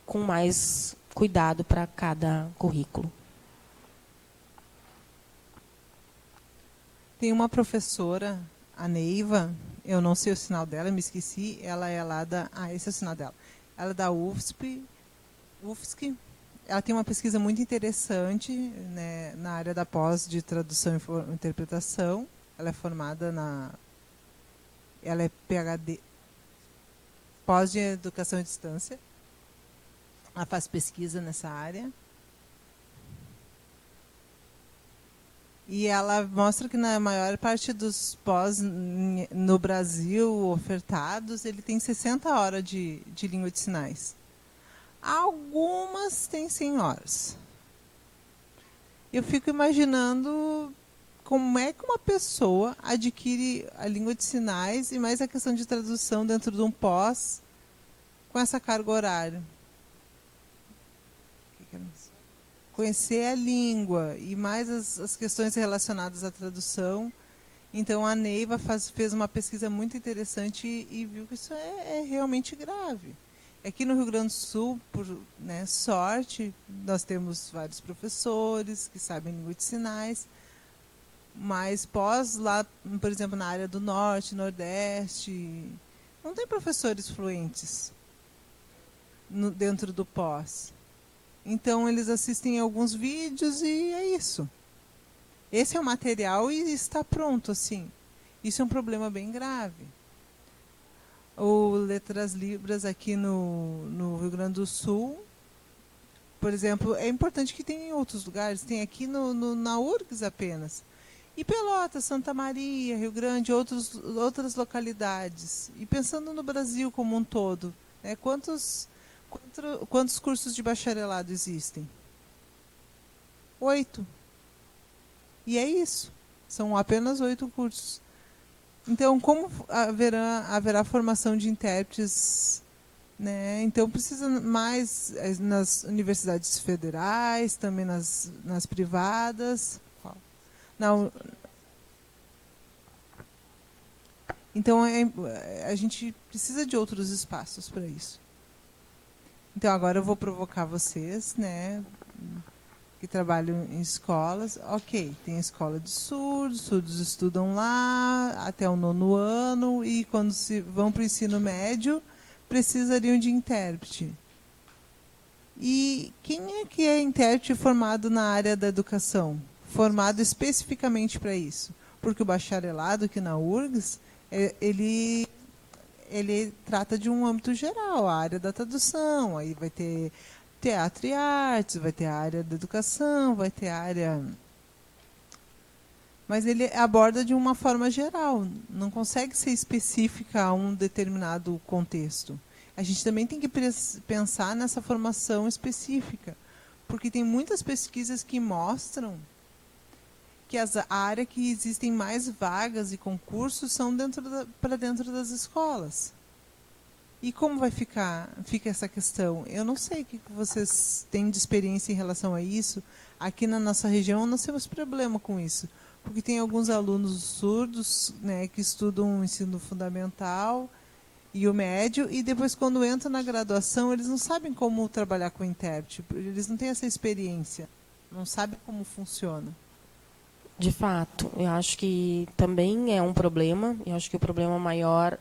Speaker 2: com mais cuidado para cada currículo.
Speaker 1: Tem uma professora, a Neiva, eu não sei o sinal dela, me esqueci, ela é lá da... esse é o sinal dela. Ela é da UFSC. Ela tem uma pesquisa muito interessante, né, na área da pós de tradução e interpretação. Ela é formada Ela é PhD, pós de educação à distância. Ela faz pesquisa nessa área. E ela mostra que na maior parte dos pós no Brasil ofertados, ele tem 60 horas de língua de sinais. Algumas têm 100 horas. Eu fico imaginando como é que uma pessoa adquire a língua de sinais e mais a questão de tradução dentro de um pós com essa carga horária. Conhecer a língua e mais as questões relacionadas à tradução. Então, a Neiva fez uma pesquisa muito interessante e viu que isso é realmente grave. Aqui no Rio Grande do Sul, por sorte, nós temos vários professores que sabem língua de sinais, mas pós lá, por exemplo, na área do Norte, Nordeste, não tem professores fluentes dentro do pós. Então, eles assistem alguns vídeos e é isso. Esse é o material e está pronto, assim. Isso é um problema bem grave. O Letras Libras aqui no Rio Grande do Sul, por exemplo, é importante que tenha em outros lugares. Tem aqui na URGS apenas. E Pelotas, Santa Maria, Rio Grande, outras localidades. E pensando no Brasil como um todo, né, quantos cursos de bacharelado existem? 8. E é isso. São apenas 8 cursos. Então, como haverá formação de intérpretes? Né? Então, precisa mais nas universidades federais, também nas privadas. Então, a gente precisa de outros espaços para isso. Então, agora eu vou provocar vocês, né, que trabalham em escolas. Ok, tem a escola de surdos estudam lá até o 9º ano, e quando vão para o ensino médio, precisariam de intérprete. E quem é que é intérprete formado na área da educação? Formado especificamente para isso? Porque o bacharelado aqui na URGS, ele trata de um âmbito geral, a área da tradução, aí vai ter teatro e artes, vai ter a área da educação, vai ter a área... Mas ele aborda de uma forma geral, não consegue ser específica a um determinado contexto. A gente também tem que pensar nessa formação específica, porque tem muitas pesquisas que mostram que a área que existem mais vagas e concursos são para dentro das escolas. E como fica essa questão? Eu não sei o que vocês têm de experiência em relação a isso. Aqui na nossa região nós temos problema com isso, porque tem alguns alunos surdos, né, que estudam o ensino fundamental e o médio, e depois, quando entram na graduação, eles não sabem como trabalhar com intérprete, eles não têm essa experiência, não sabem como funciona.
Speaker 2: De fato, eu acho que também é um problema. Eu acho que o problema maior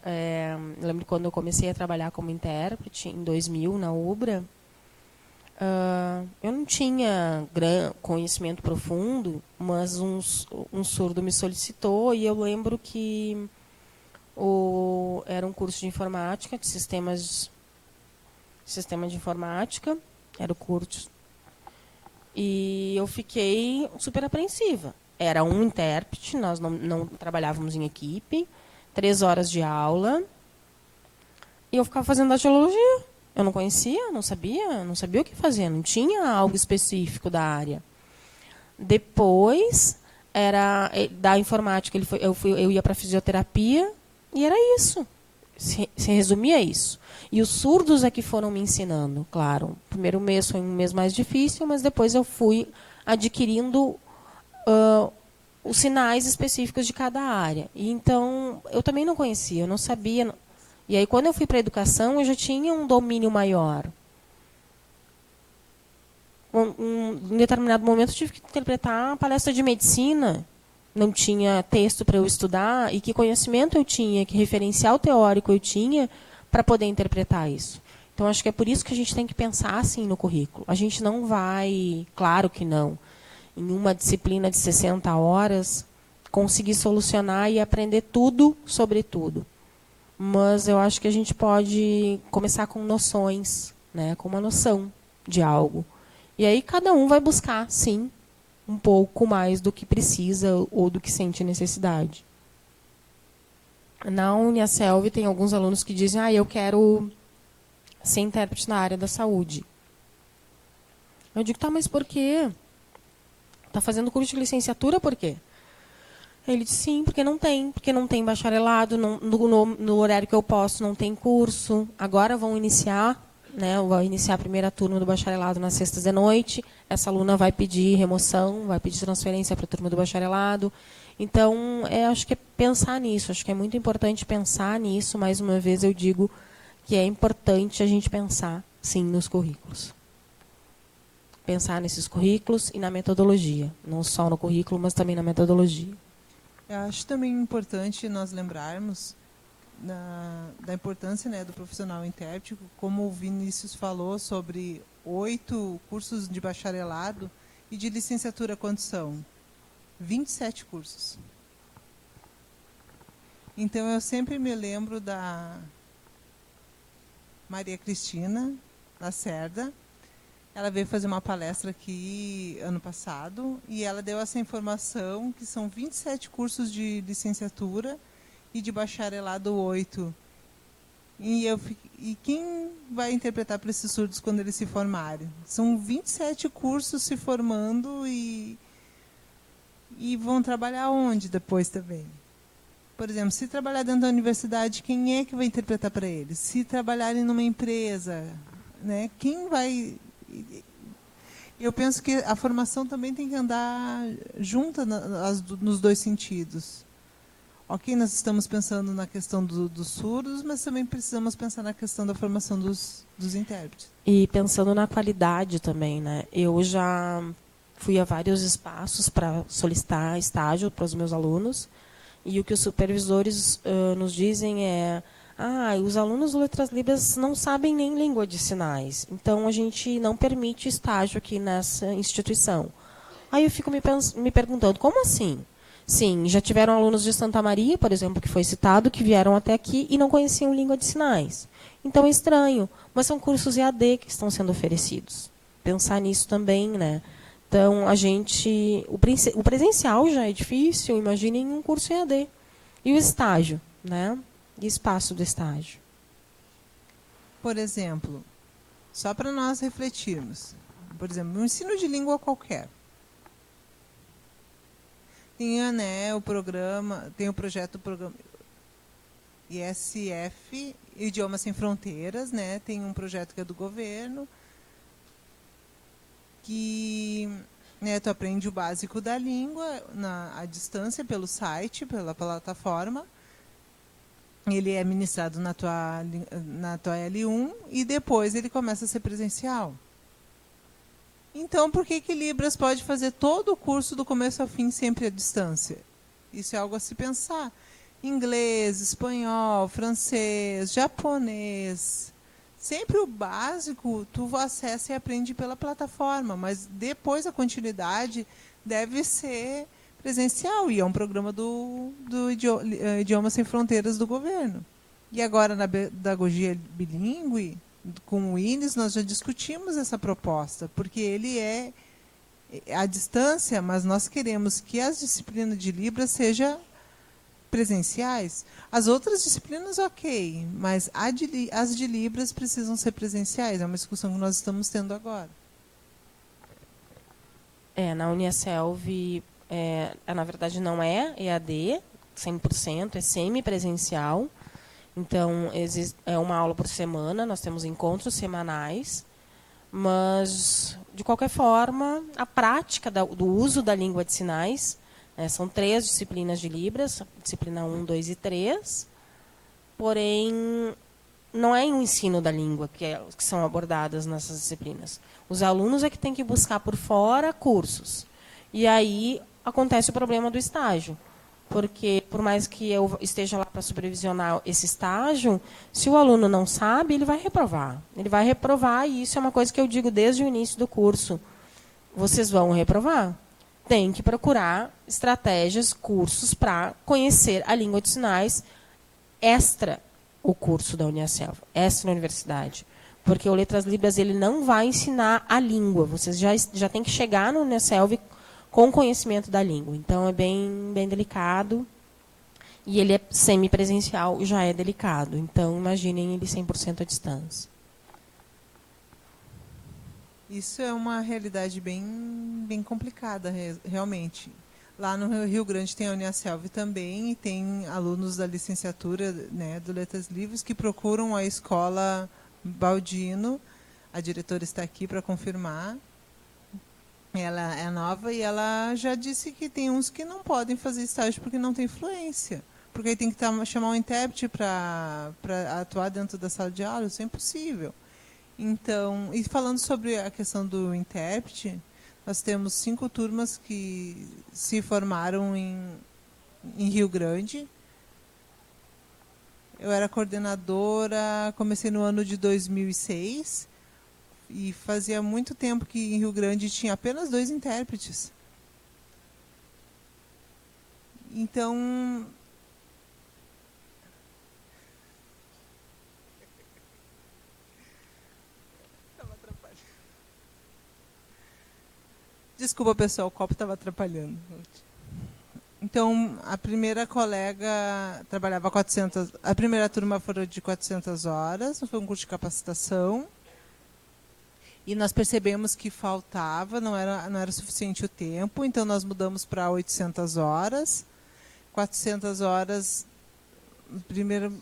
Speaker 2: eu lembro quando eu comecei a trabalhar como intérprete, em 2000, na UBRA, eu não tinha conhecimento profundo, mas um surdo me solicitou, e eu lembro que era um curso de informática, de sistema de informática, era o curso, e eu fiquei super apreensiva. Era um intérprete, nós não trabalhávamos em equipe, 3 horas de aula, e eu ficava fazendo datilologia. Eu não conhecia, não sabia o que fazer, não tinha algo específico da área. Depois, era da informática, eu ia para fisioterapia, e era isso. Se resumia isso. E os surdos é que foram me ensinando, claro. O primeiro mês foi um mês mais difícil, mas depois eu fui adquirindo os sinais específicos de cada área. E então, eu também não conhecia, eu não sabia. E aí, quando eu fui para a educação, eu já tinha um domínio maior. Em determinado momento, eu tive que interpretar a palestra de medicina. Não tinha texto para eu estudar, e que conhecimento eu tinha, que referencial teórico eu tinha para poder interpretar isso. Então, acho que é por isso que a gente tem que pensar assim no currículo. A gente não vai, claro que não, em uma disciplina de 60 horas, conseguir solucionar e aprender tudo sobre tudo. Mas eu acho que a gente pode começar com noções, né, com uma noção de algo. E aí cada um vai buscar, sim, um pouco mais do que precisa ou do que sente necessidade. Na Uniaselv tem alguns alunos que dizem: eu quero ser intérprete na área da saúde. Eu digo: tá, mas por quê? está fazendo curso de licenciatura por quê? Ele disse, sim, porque não tem bacharelado, no horário que eu posso não tem curso. Agora vão iniciar, né, vai iniciar a primeira turma do bacharelado nas sextas de noite. Essa aluna vai pedir remoção, vai pedir transferência para a turma do bacharelado. Então, acho que é pensar nisso, acho que é muito importante pensar nisso. Mais uma vez eu digo que é importante a gente pensar, sim, nos currículos. Pensar nesses currículos e na metodologia. Não só no currículo, mas também na metodologia.
Speaker 1: Eu acho também importante nós lembrarmos da importância, né, do profissional intérprete, como o Vinícius falou sobre 8 cursos de bacharelado e de licenciatura, quantos são? 27 cursos. Então, eu sempre me lembro da Maria Cristina Lacerda. Ela veio fazer uma palestra aqui ano passado e ela deu essa informação que são 27 cursos de licenciatura e de bacharelado 8. E quem vai interpretar para esses surdos quando eles se formarem? São 27 cursos se formando e vão trabalhar onde depois também? Por exemplo, se trabalhar dentro da universidade, quem é que vai interpretar para eles? Se trabalharem numa empresa, né, quem vai... Eu penso que a formação também tem que andar junta nos dois sentidos. Ok, nós estamos pensando na questão dos surdos, mas também precisamos pensar na questão da formação dos intérpretes.
Speaker 2: E pensando na qualidade também, né? Eu já fui a vários espaços para solicitar estágio para os meus alunos, e o que os supervisores nos dizem é: os alunos do Letras Libras não sabem nem língua de sinais, então a gente não permite estágio aqui nessa instituição. Aí eu fico me perguntando, como assim? Sim, já tiveram alunos de Santa Maria, por exemplo, que foi citado, que vieram até aqui e não conheciam língua de sinais. Então é estranho, mas são cursos EAD que estão sendo oferecidos. Pensar nisso também, né? Então, o presencial já é difícil, imaginem um curso EAD. E o estágio, né? E espaço do estágio.
Speaker 1: Por exemplo, só para nós refletirmos, por exemplo, um ensino de língua qualquer. Tem, né, tem o projeto ISF, Idiomas Sem Fronteiras, né? Tem um projeto que é do governo, que, né, tu aprende o básico da língua à distância, pelo site, pela plataforma. Ele é ministrado na tua L1 e depois ele começa a ser presencial. Então, por que Libras pode fazer todo o curso do começo ao fim sempre à distância? Isso é algo a se pensar. Inglês, espanhol, francês, japonês. Sempre o básico tu acessa e aprende pela plataforma, mas depois a continuidade deve ser presencial, e é um programa do Idiomas Sem Fronteiras do governo. E agora, na pedagogia bilíngue, com o INES, nós já discutimos essa proposta, porque ele é à distância, mas nós queremos que as disciplinas de Libras sejam presenciais. As outras disciplinas, ok, mas as de Libras precisam ser presenciais. É uma discussão que nós estamos tendo agora.
Speaker 2: Na Uniaselv, na verdade, não é EAD, 100%, é semipresencial. Então, é uma aula por semana, nós temos encontros semanais, mas, de qualquer forma, a prática do uso da língua de sinais, são 3 disciplinas de Libras, disciplina 1, 2 e 3, porém, não é o ensino da língua que são abordadas nessas disciplinas. Os alunos é que têm que buscar por fora cursos. E aí acontece o problema do estágio. Porque, por mais que eu esteja lá para supervisionar esse estágio, se o aluno não sabe, ele vai reprovar. Ele vai reprovar, e isso é uma coisa que eu digo desde o início do curso. Vocês vão reprovar. Tem que procurar estratégias, cursos para conhecer a língua de sinais extra o curso da Uniaselv, extra na universidade. Porque o Letras Libras ele não vai ensinar a língua. Vocês já têm que chegar no Uniaselv com conhecimento da língua. Então, é bem delicado. E ele é semipresencial, já é delicado. Então, imaginem ele 100% à distância.
Speaker 1: Isso é uma realidade bem complicada, realmente. Lá no Rio Grande tem a Uniaselv também, e tem alunos da licenciatura, né, do Letras Livres, que procuram a escola Baldino. A diretora está aqui para confirmar. Ela é nova e ela já disse que tem uns que não podem fazer estágio porque não tem fluência. Porque aí tem que chamar um intérprete para atuar dentro da sala de aula, isso é impossível. Então, e falando sobre a questão do intérprete, nós temos 5 turmas que se formaram em Rio Grande. Eu era coordenadora, comecei no ano de 2006 e fazia muito tempo que em Rio Grande tinha apenas 2 intérpretes. Então, desculpa, pessoal, o copo estava atrapalhando. Então, a primeira colega trabalhava 400, a primeira turma foi de 400 horas, foi um curso de capacitação. E nós percebemos que faltava, não era suficiente o tempo, então nós mudamos para 800 horas. 400 horas, primeiro,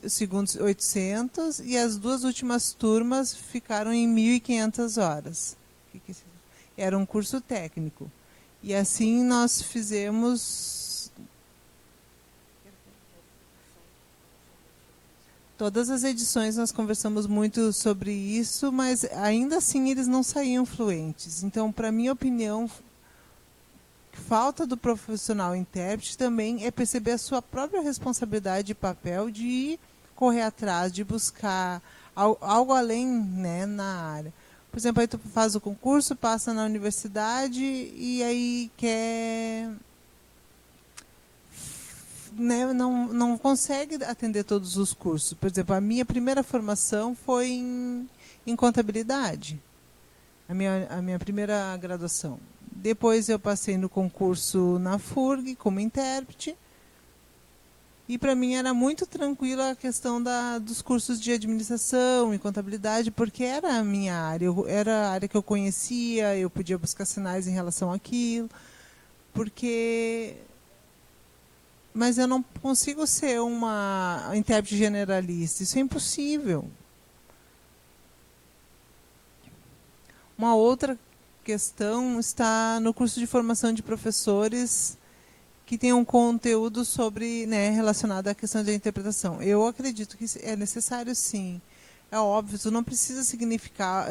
Speaker 1: segundo 800, e as 2 últimas turmas ficaram em 1.500 horas. Era um curso técnico. E assim nós fizemos todas as edições, nós conversamos muito sobre isso, mas ainda assim eles não saíam fluentes. Então, para minha opinião, falta do profissional intérprete também é perceber a sua própria responsabilidade e papel de correr atrás, de buscar algo além, né, na área. Por exemplo, aí tu faz o concurso, passa na universidade e aí quer, né, não consegue atender todos os cursos. Por exemplo, a minha primeira formação foi em contabilidade, a minha primeira graduação. Depois eu passei no concurso na FURG como intérprete. E para mim era muito tranquila a questão dos cursos de administração e contabilidade, porque era a minha área, era a área que eu conhecia, eu podia buscar sinais em relação àquilo, porque... Mas eu não consigo ser uma intérprete generalista, isso é impossível. Uma outra questão está no curso de formação de professores que tem um conteúdo sobre, né, relacionado à questão da interpretação. Eu acredito que é necessário, sim. É óbvio, tu não precisa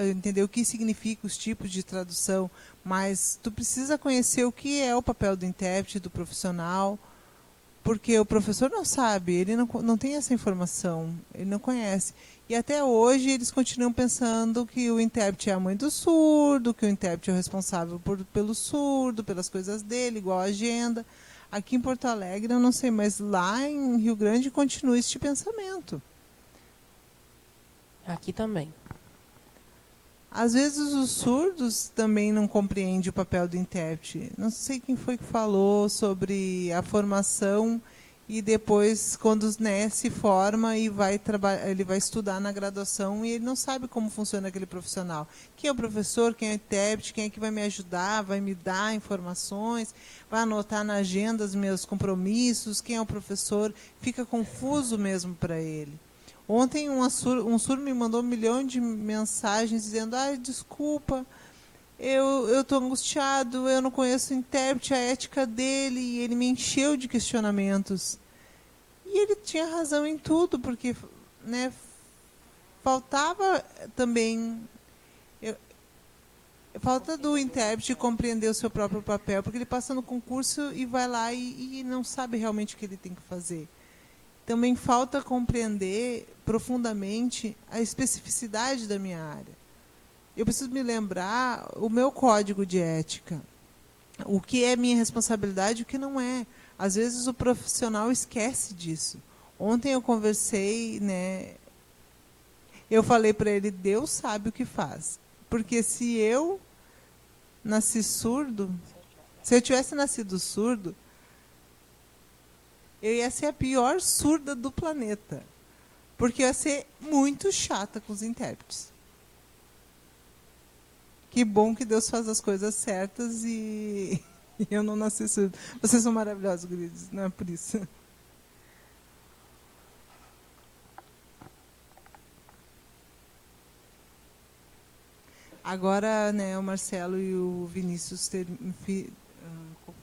Speaker 1: entender o que significa os tipos de tradução, mas tu precisa conhecer o que é o papel do intérprete, do profissional, porque o professor não sabe, ele não tem essa informação, ele não conhece. E até hoje eles continuam pensando que o intérprete é a mãe do surdo, que o intérprete é o responsável pelo surdo, pelas coisas dele, igual a agenda. Aqui em Porto Alegre, eu não sei, mas lá em Rio Grande continua este pensamento.
Speaker 2: Aqui também.
Speaker 1: Às vezes os surdos também não compreendem o papel do intérprete. Não sei quem foi que falou sobre a formação e depois, quando, né, se forma e ele vai estudar na graduação e ele não sabe como funciona aquele profissional. Quem é o professor, quem é o intérprete, quem é que vai me ajudar, vai me dar informações, vai anotar na agenda os meus compromissos, quem é o professor, fica confuso mesmo para ele. Ontem um surdo me mandou 1 milhão de mensagens dizendo: desculpa, eu estou angustiado, eu não conheço o intérprete, a ética dele, e ele me encheu de questionamentos. E ele tinha razão em tudo, porque, né, faltava também... falta do intérprete compreender o seu próprio papel, porque ele passa no concurso e vai lá e não sabe realmente o que ele tem que fazer. Também falta compreender profundamente a especificidade da minha área. Eu preciso me lembrar o meu código de ética. O que é minha responsabilidade e o que não é. Às vezes o profissional esquece disso. Ontem eu conversei, né? Eu falei para ele, Deus sabe o que faz. Porque se eu nasci surdo, se eu tivesse nascido surdo, eu ia ser a pior surda do planeta. Porque eu ia ser muito chata com os intérpretes. Que bom que Deus faz as coisas certas e eu não nasci surdo. Vocês são maravilhosos, guridos, não é por isso. Agora, né, o Marcelo e o Vinícius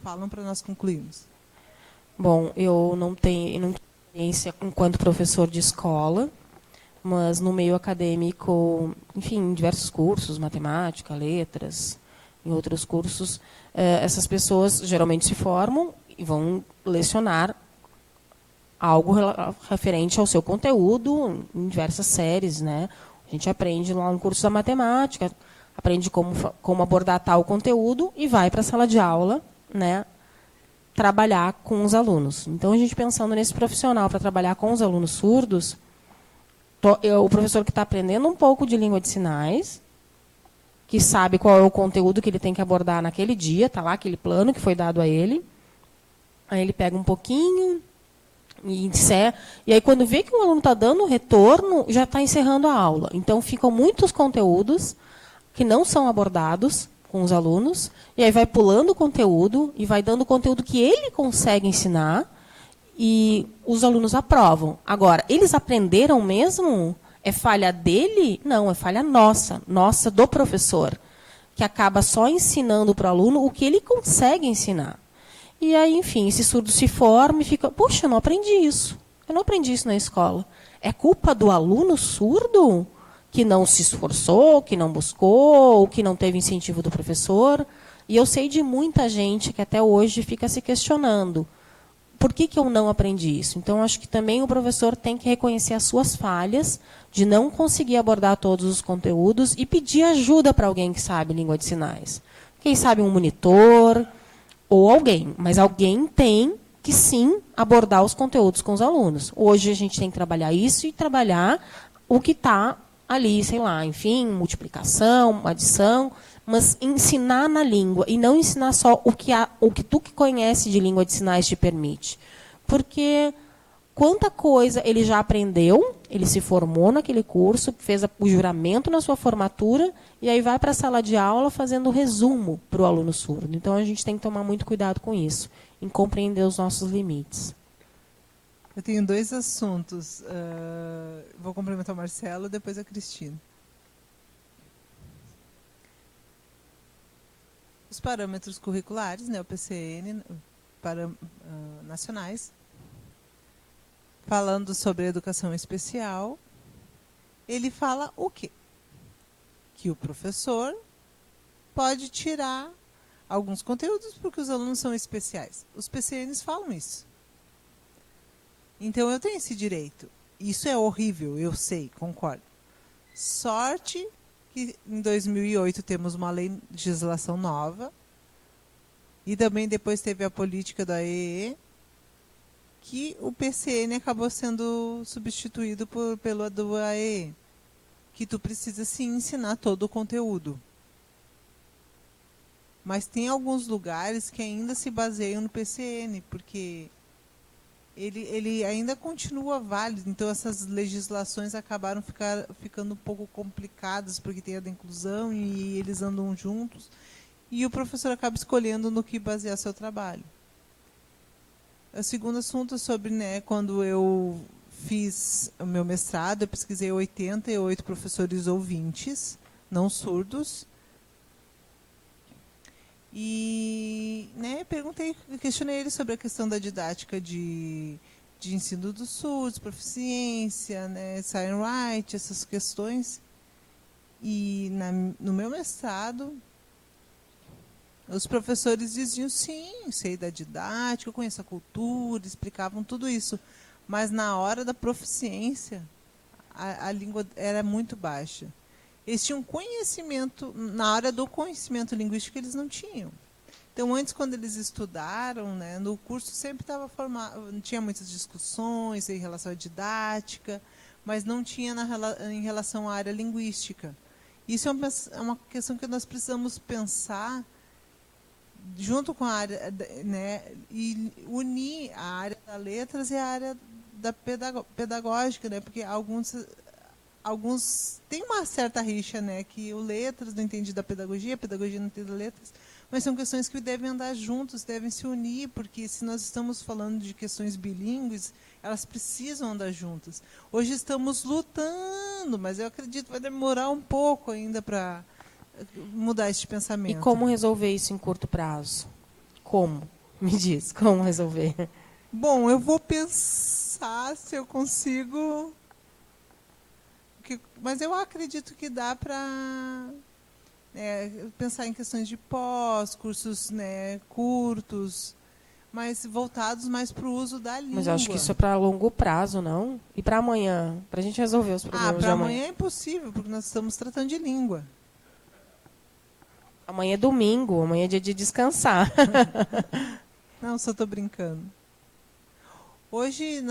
Speaker 1: falam para nós concluirmos.
Speaker 2: Bom, eu não tenho experiência enquanto professor de escola, mas no meio acadêmico, enfim, em diversos cursos, matemática, letras, em outros cursos, essas pessoas geralmente se formam e vão lecionar algo referente ao seu conteúdo em diversas séries, né? A gente aprende lá no curso da matemática, aprende como abordar tal conteúdo e vai para a sala de aula, né, trabalhar com os alunos. Então, a gente pensando nesse profissional para trabalhar com os alunos surdos, o professor que está aprendendo um pouco de língua de sinais, que sabe qual é o conteúdo que ele tem que abordar naquele dia, está lá aquele plano que foi dado a ele, aí ele pega um pouquinho e aí quando vê que o aluno está dando o retorno, já está encerrando a aula. Então, ficam muitos conteúdos que não são abordados com os alunos, e aí vai pulando o conteúdo e vai dando o conteúdo que ele consegue ensinar, e os alunos aprovam. Agora, eles aprenderam mesmo? É falha dele? Não, é falha nossa do professor, que acaba só ensinando para o aluno o que ele consegue ensinar. E aí, enfim, esse surdo se forma e fica, poxa, eu não aprendi isso. Eu não aprendi isso na escola. É culpa do aluno surdo que não se esforçou, que não buscou, que não teve incentivo do professor? E eu sei de muita gente que até hoje fica se questionando. Por que eu não aprendi isso? Então, acho que também o professor tem que reconhecer as suas falhas, de não conseguir abordar todos os conteúdos e pedir ajuda para alguém que sabe língua de sinais. Quem sabe um monitor ou alguém, mas alguém tem que, sim, abordar os conteúdos com os alunos. Hoje, a gente tem que trabalhar isso e trabalhar o que está ali, sei lá, enfim, multiplicação, adição, mas ensinar na língua e não ensinar só o que tu que conhece de língua de sinais te permite. Porque quanta coisa ele já aprendeu, ele se formou naquele curso, fez o juramento na sua formatura, e aí vai para a sala de aula fazendo o resumo para o aluno surdo. Então, a gente tem que tomar muito cuidado com isso, em compreender os nossos limites.
Speaker 1: Eu tenho 2 assuntos. Vou cumprimentar o Marcelo, depois a Cristina. Os parâmetros curriculares, né, o PCN, nacionais, falando sobre educação especial, ele fala o quê? Que o professor pode tirar alguns conteúdos porque os alunos são especiais. Os PCNs falam isso. Então, eu tenho esse direito. Isso é horrível, eu sei, concordo. Sorte que em 2008 temos uma legislação nova e também depois teve a política da EE, que o PCN acabou sendo substituído pelo do AEE, que tu precisa sim ensinar todo o conteúdo. Mas tem alguns lugares que ainda se baseiam no PCN, porque ele ainda continua válido, então essas legislações acabaram ficando um pouco complicadas, porque tem a da inclusão e eles andam juntos, e o professor acaba escolhendo no que basear seu trabalho. O segundo assunto é sobre, né, quando eu fiz o meu mestrado, eu pesquisei 88 professores ouvintes, não surdos, e, né, questionei ele sobre a questão da didática de ensino dos surdos, proficiência, né, sign right, essas questões. E no meu mestrado, os professores diziam, sim, sei da didática, eu conheço a cultura, explicavam tudo isso. Mas na hora da proficiência, a língua era muito baixa. Eles tinham conhecimento, na área do conhecimento linguístico eles não tinham. Então, antes, quando eles estudaram, né, no curso sempre estava formado, tinha muitas discussões em relação à didática, mas não tinha em relação à área linguística. Isso é uma questão que nós precisamos pensar junto com a área, né, e unir a área das letras e a área da pedagógica, né, porque alguns alguns tem uma certa rixa, né, que o letras não entende da pedagogia, a pedagogia não entende da letras, mas são questões que devem andar juntos, devem se unir, porque se nós estamos falando de questões bilíngues, elas precisam andar juntas. Hoje estamos lutando, mas eu acredito que vai demorar um pouco ainda para mudar este
Speaker 2: E
Speaker 1: pensamento.
Speaker 2: como resolver isso em curto prazo? Como? Me diz, como resolver?
Speaker 1: Bom, eu vou pensar se eu consigo, mas eu acredito que dá para pensar em questões de pós, cursos, né, curtos, mas voltados mais para o uso da língua.
Speaker 2: Mas eu acho que isso é para longo prazo, não? E para amanhã? Para a gente resolver os problemas de
Speaker 1: para
Speaker 2: amanhã.
Speaker 1: amanhã é impossível, porque nós estamos tratando de língua.
Speaker 2: Amanhã é domingo, amanhã é dia de descansar.
Speaker 1: Não, só estou brincando. Hoje,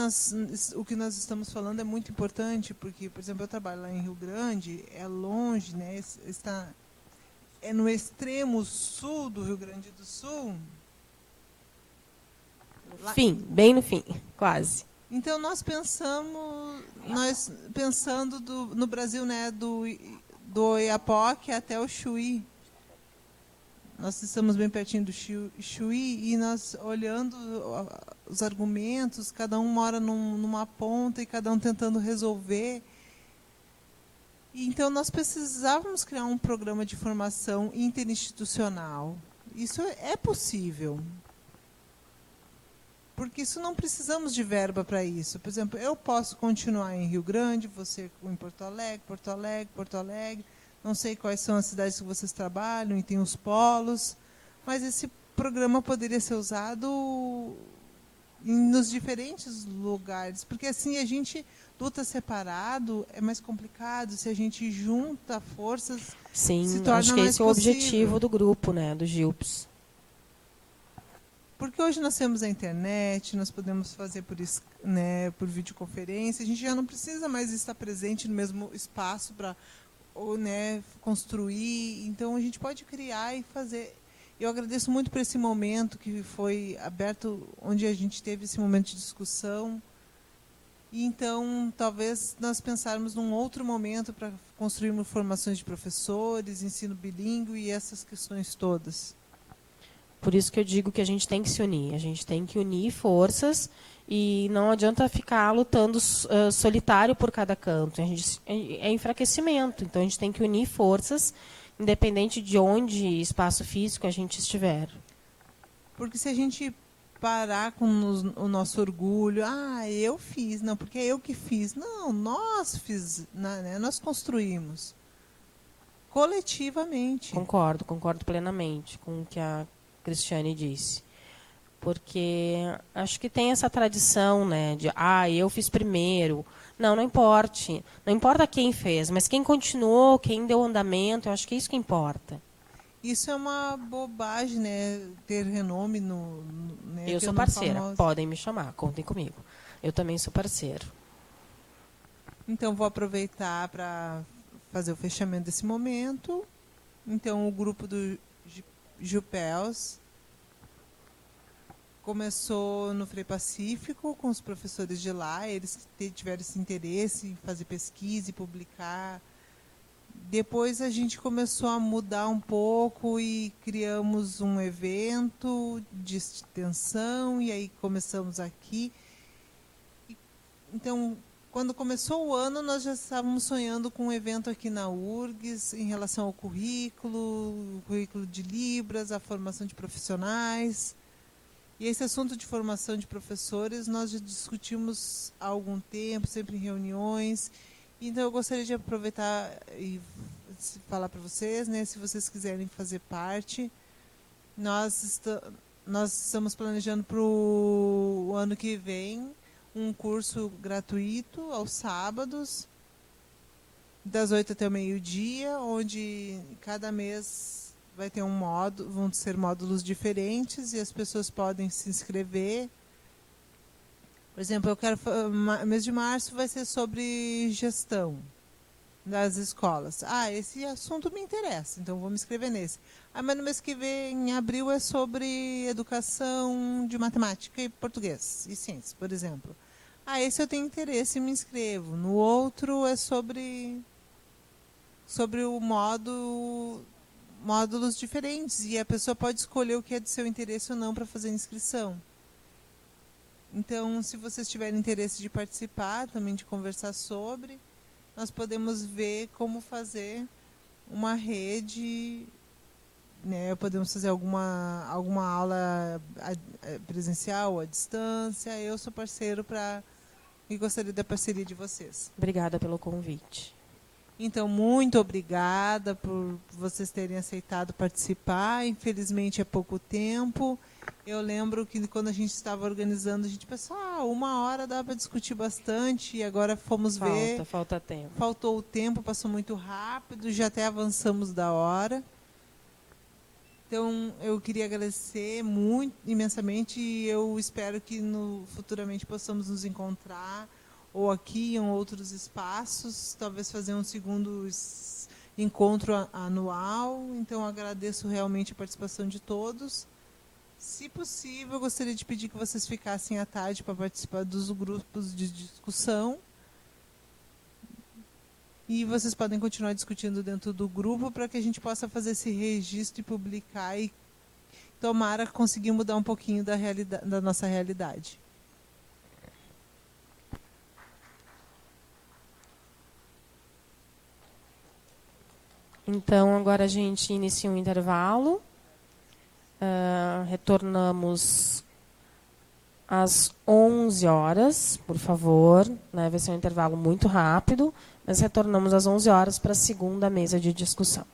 Speaker 1: o que nós estamos falando é muito importante, porque, por exemplo, eu trabalho lá em Rio Grande, é longe, né? É no extremo sul do Rio Grande do Sul.
Speaker 2: Fim, bem no fim, quase.
Speaker 1: Então, nós pensando no Brasil, né, do Oiapoque até o Chuí. Nós estamos bem pertinho do Chuí e nós olhando os argumentos, cada um mora numa ponta e cada um tentando resolver. Então, nós precisávamos criar um programa de formação interinstitucional. Isso é possível. Porque isso não precisamos de verba para isso. Por exemplo, eu posso continuar em Rio Grande, você em Porto Alegre. Não sei quais são as cidades que vocês trabalham e tem os polos, mas esse programa poderia ser usado nos diferentes lugares, porque assim a gente luta separado, é mais complicado, se a gente junta forças,
Speaker 2: Sim,
Speaker 1: se torna
Speaker 2: acho que
Speaker 1: mais
Speaker 2: esse é o
Speaker 1: possível.
Speaker 2: objetivo do grupo, né, do GILPS.
Speaker 1: Porque hoje nós temos a internet, nós podemos fazer por videoconferência, a gente já não precisa mais estar presente no mesmo espaço para construir, então a gente pode criar e fazer. Eu agradeço muito por esse momento que foi aberto, onde a gente teve esse momento de discussão. E então, talvez nós pensarmos num outro momento para construirmos formações de professores, ensino bilíngue e essas questões todas.
Speaker 2: Por isso que eu digo que a gente tem que se unir. A gente tem que unir forças e não adianta ficar lutando solitário por cada canto. É enfraquecimento. Então, a gente tem que unir forças, independente de onde espaço físico a gente estiver.
Speaker 1: Porque se a gente parar com o nosso orgulho, eu fiz, não, porque é eu que fiz. Não, nós nós construímos coletivamente.
Speaker 2: Concordo plenamente com o que a Cristiane disse. Porque acho que tem essa tradição, né, de eu fiz primeiro. Não importa. Não importa quem fez, mas quem continuou, quem deu andamento, eu acho que é isso que importa.
Speaker 1: Isso é uma bobagem, né, ter renome
Speaker 2: eu sou parceira, podem me chamar, contem comigo. Eu também sou parceiro.
Speaker 1: Então, vou aproveitar para fazer o fechamento desse momento. Então, o grupo do Jupels começou no Frei Pacífico, com os professores de lá. Eles tiveram esse interesse em fazer pesquisa e publicar. Depois a gente começou a mudar um pouco e criamos um evento de extensão, e aí começamos aqui. Então, quando começou o ano, nós já estávamos sonhando com um evento aqui na URGS em relação ao currículo, o currículo de Libras, a formação de profissionais. E esse assunto de formação de professores nós já discutimos há algum tempo, sempre em reuniões. Então, eu gostaria de aproveitar e falar para vocês, né, se vocês quiserem fazer parte. Nós estamos planejando para o ano que vem um curso gratuito aos sábados, das 8 até o meio-dia, onde cada mês vai ter vão ser módulos diferentes e as pessoas podem se inscrever. Por exemplo, mês de março vai ser sobre gestão das escolas. Esse assunto me interessa, então vou me inscrever nesse. Mas no mês que vem, em abril, é sobre educação de matemática e português e ciências, por exemplo. Ah, esse eu tenho interesse e me inscrevo. No outro é sobre o módulos diferentes. E a pessoa pode escolher o que é de seu interesse ou não para fazer a inscrição. Então, se vocês tiverem interesse de participar, também de conversar sobre, nós podemos ver como fazer uma rede, né? Podemos fazer alguma aula presencial ou à distância. Eu sou parceiro e gostaria da parceria de vocês.
Speaker 2: Obrigada pelo convite.
Speaker 1: Então, muito obrigada por vocês terem aceitado participar. Infelizmente, é pouco tempo. Eu lembro que quando a gente estava organizando, a gente pensou, 1 hora dá para discutir bastante, e agora fomos ver.
Speaker 2: Falta tempo.
Speaker 1: Faltou o tempo, passou muito rápido, já até avançamos da hora. Então, eu queria agradecer muito, imensamente, e eu espero que futuramente possamos nos encontrar, ou aqui em outros espaços, talvez fazer um segundo encontro anual. Então, agradeço realmente a participação de todos. Se possível, eu gostaria de pedir que vocês ficassem à tarde para participar dos grupos de discussão. E vocês podem continuar discutindo dentro do grupo para que a gente possa fazer esse registro e publicar e tomara conseguir mudar um pouquinho da nossa realidade.
Speaker 2: Então, agora a gente inicia um intervalo. Retornamos às 11 horas, por favor. Né? Vai ser um intervalo muito rápido, mas retornamos às 11 horas para a segunda mesa de discussão.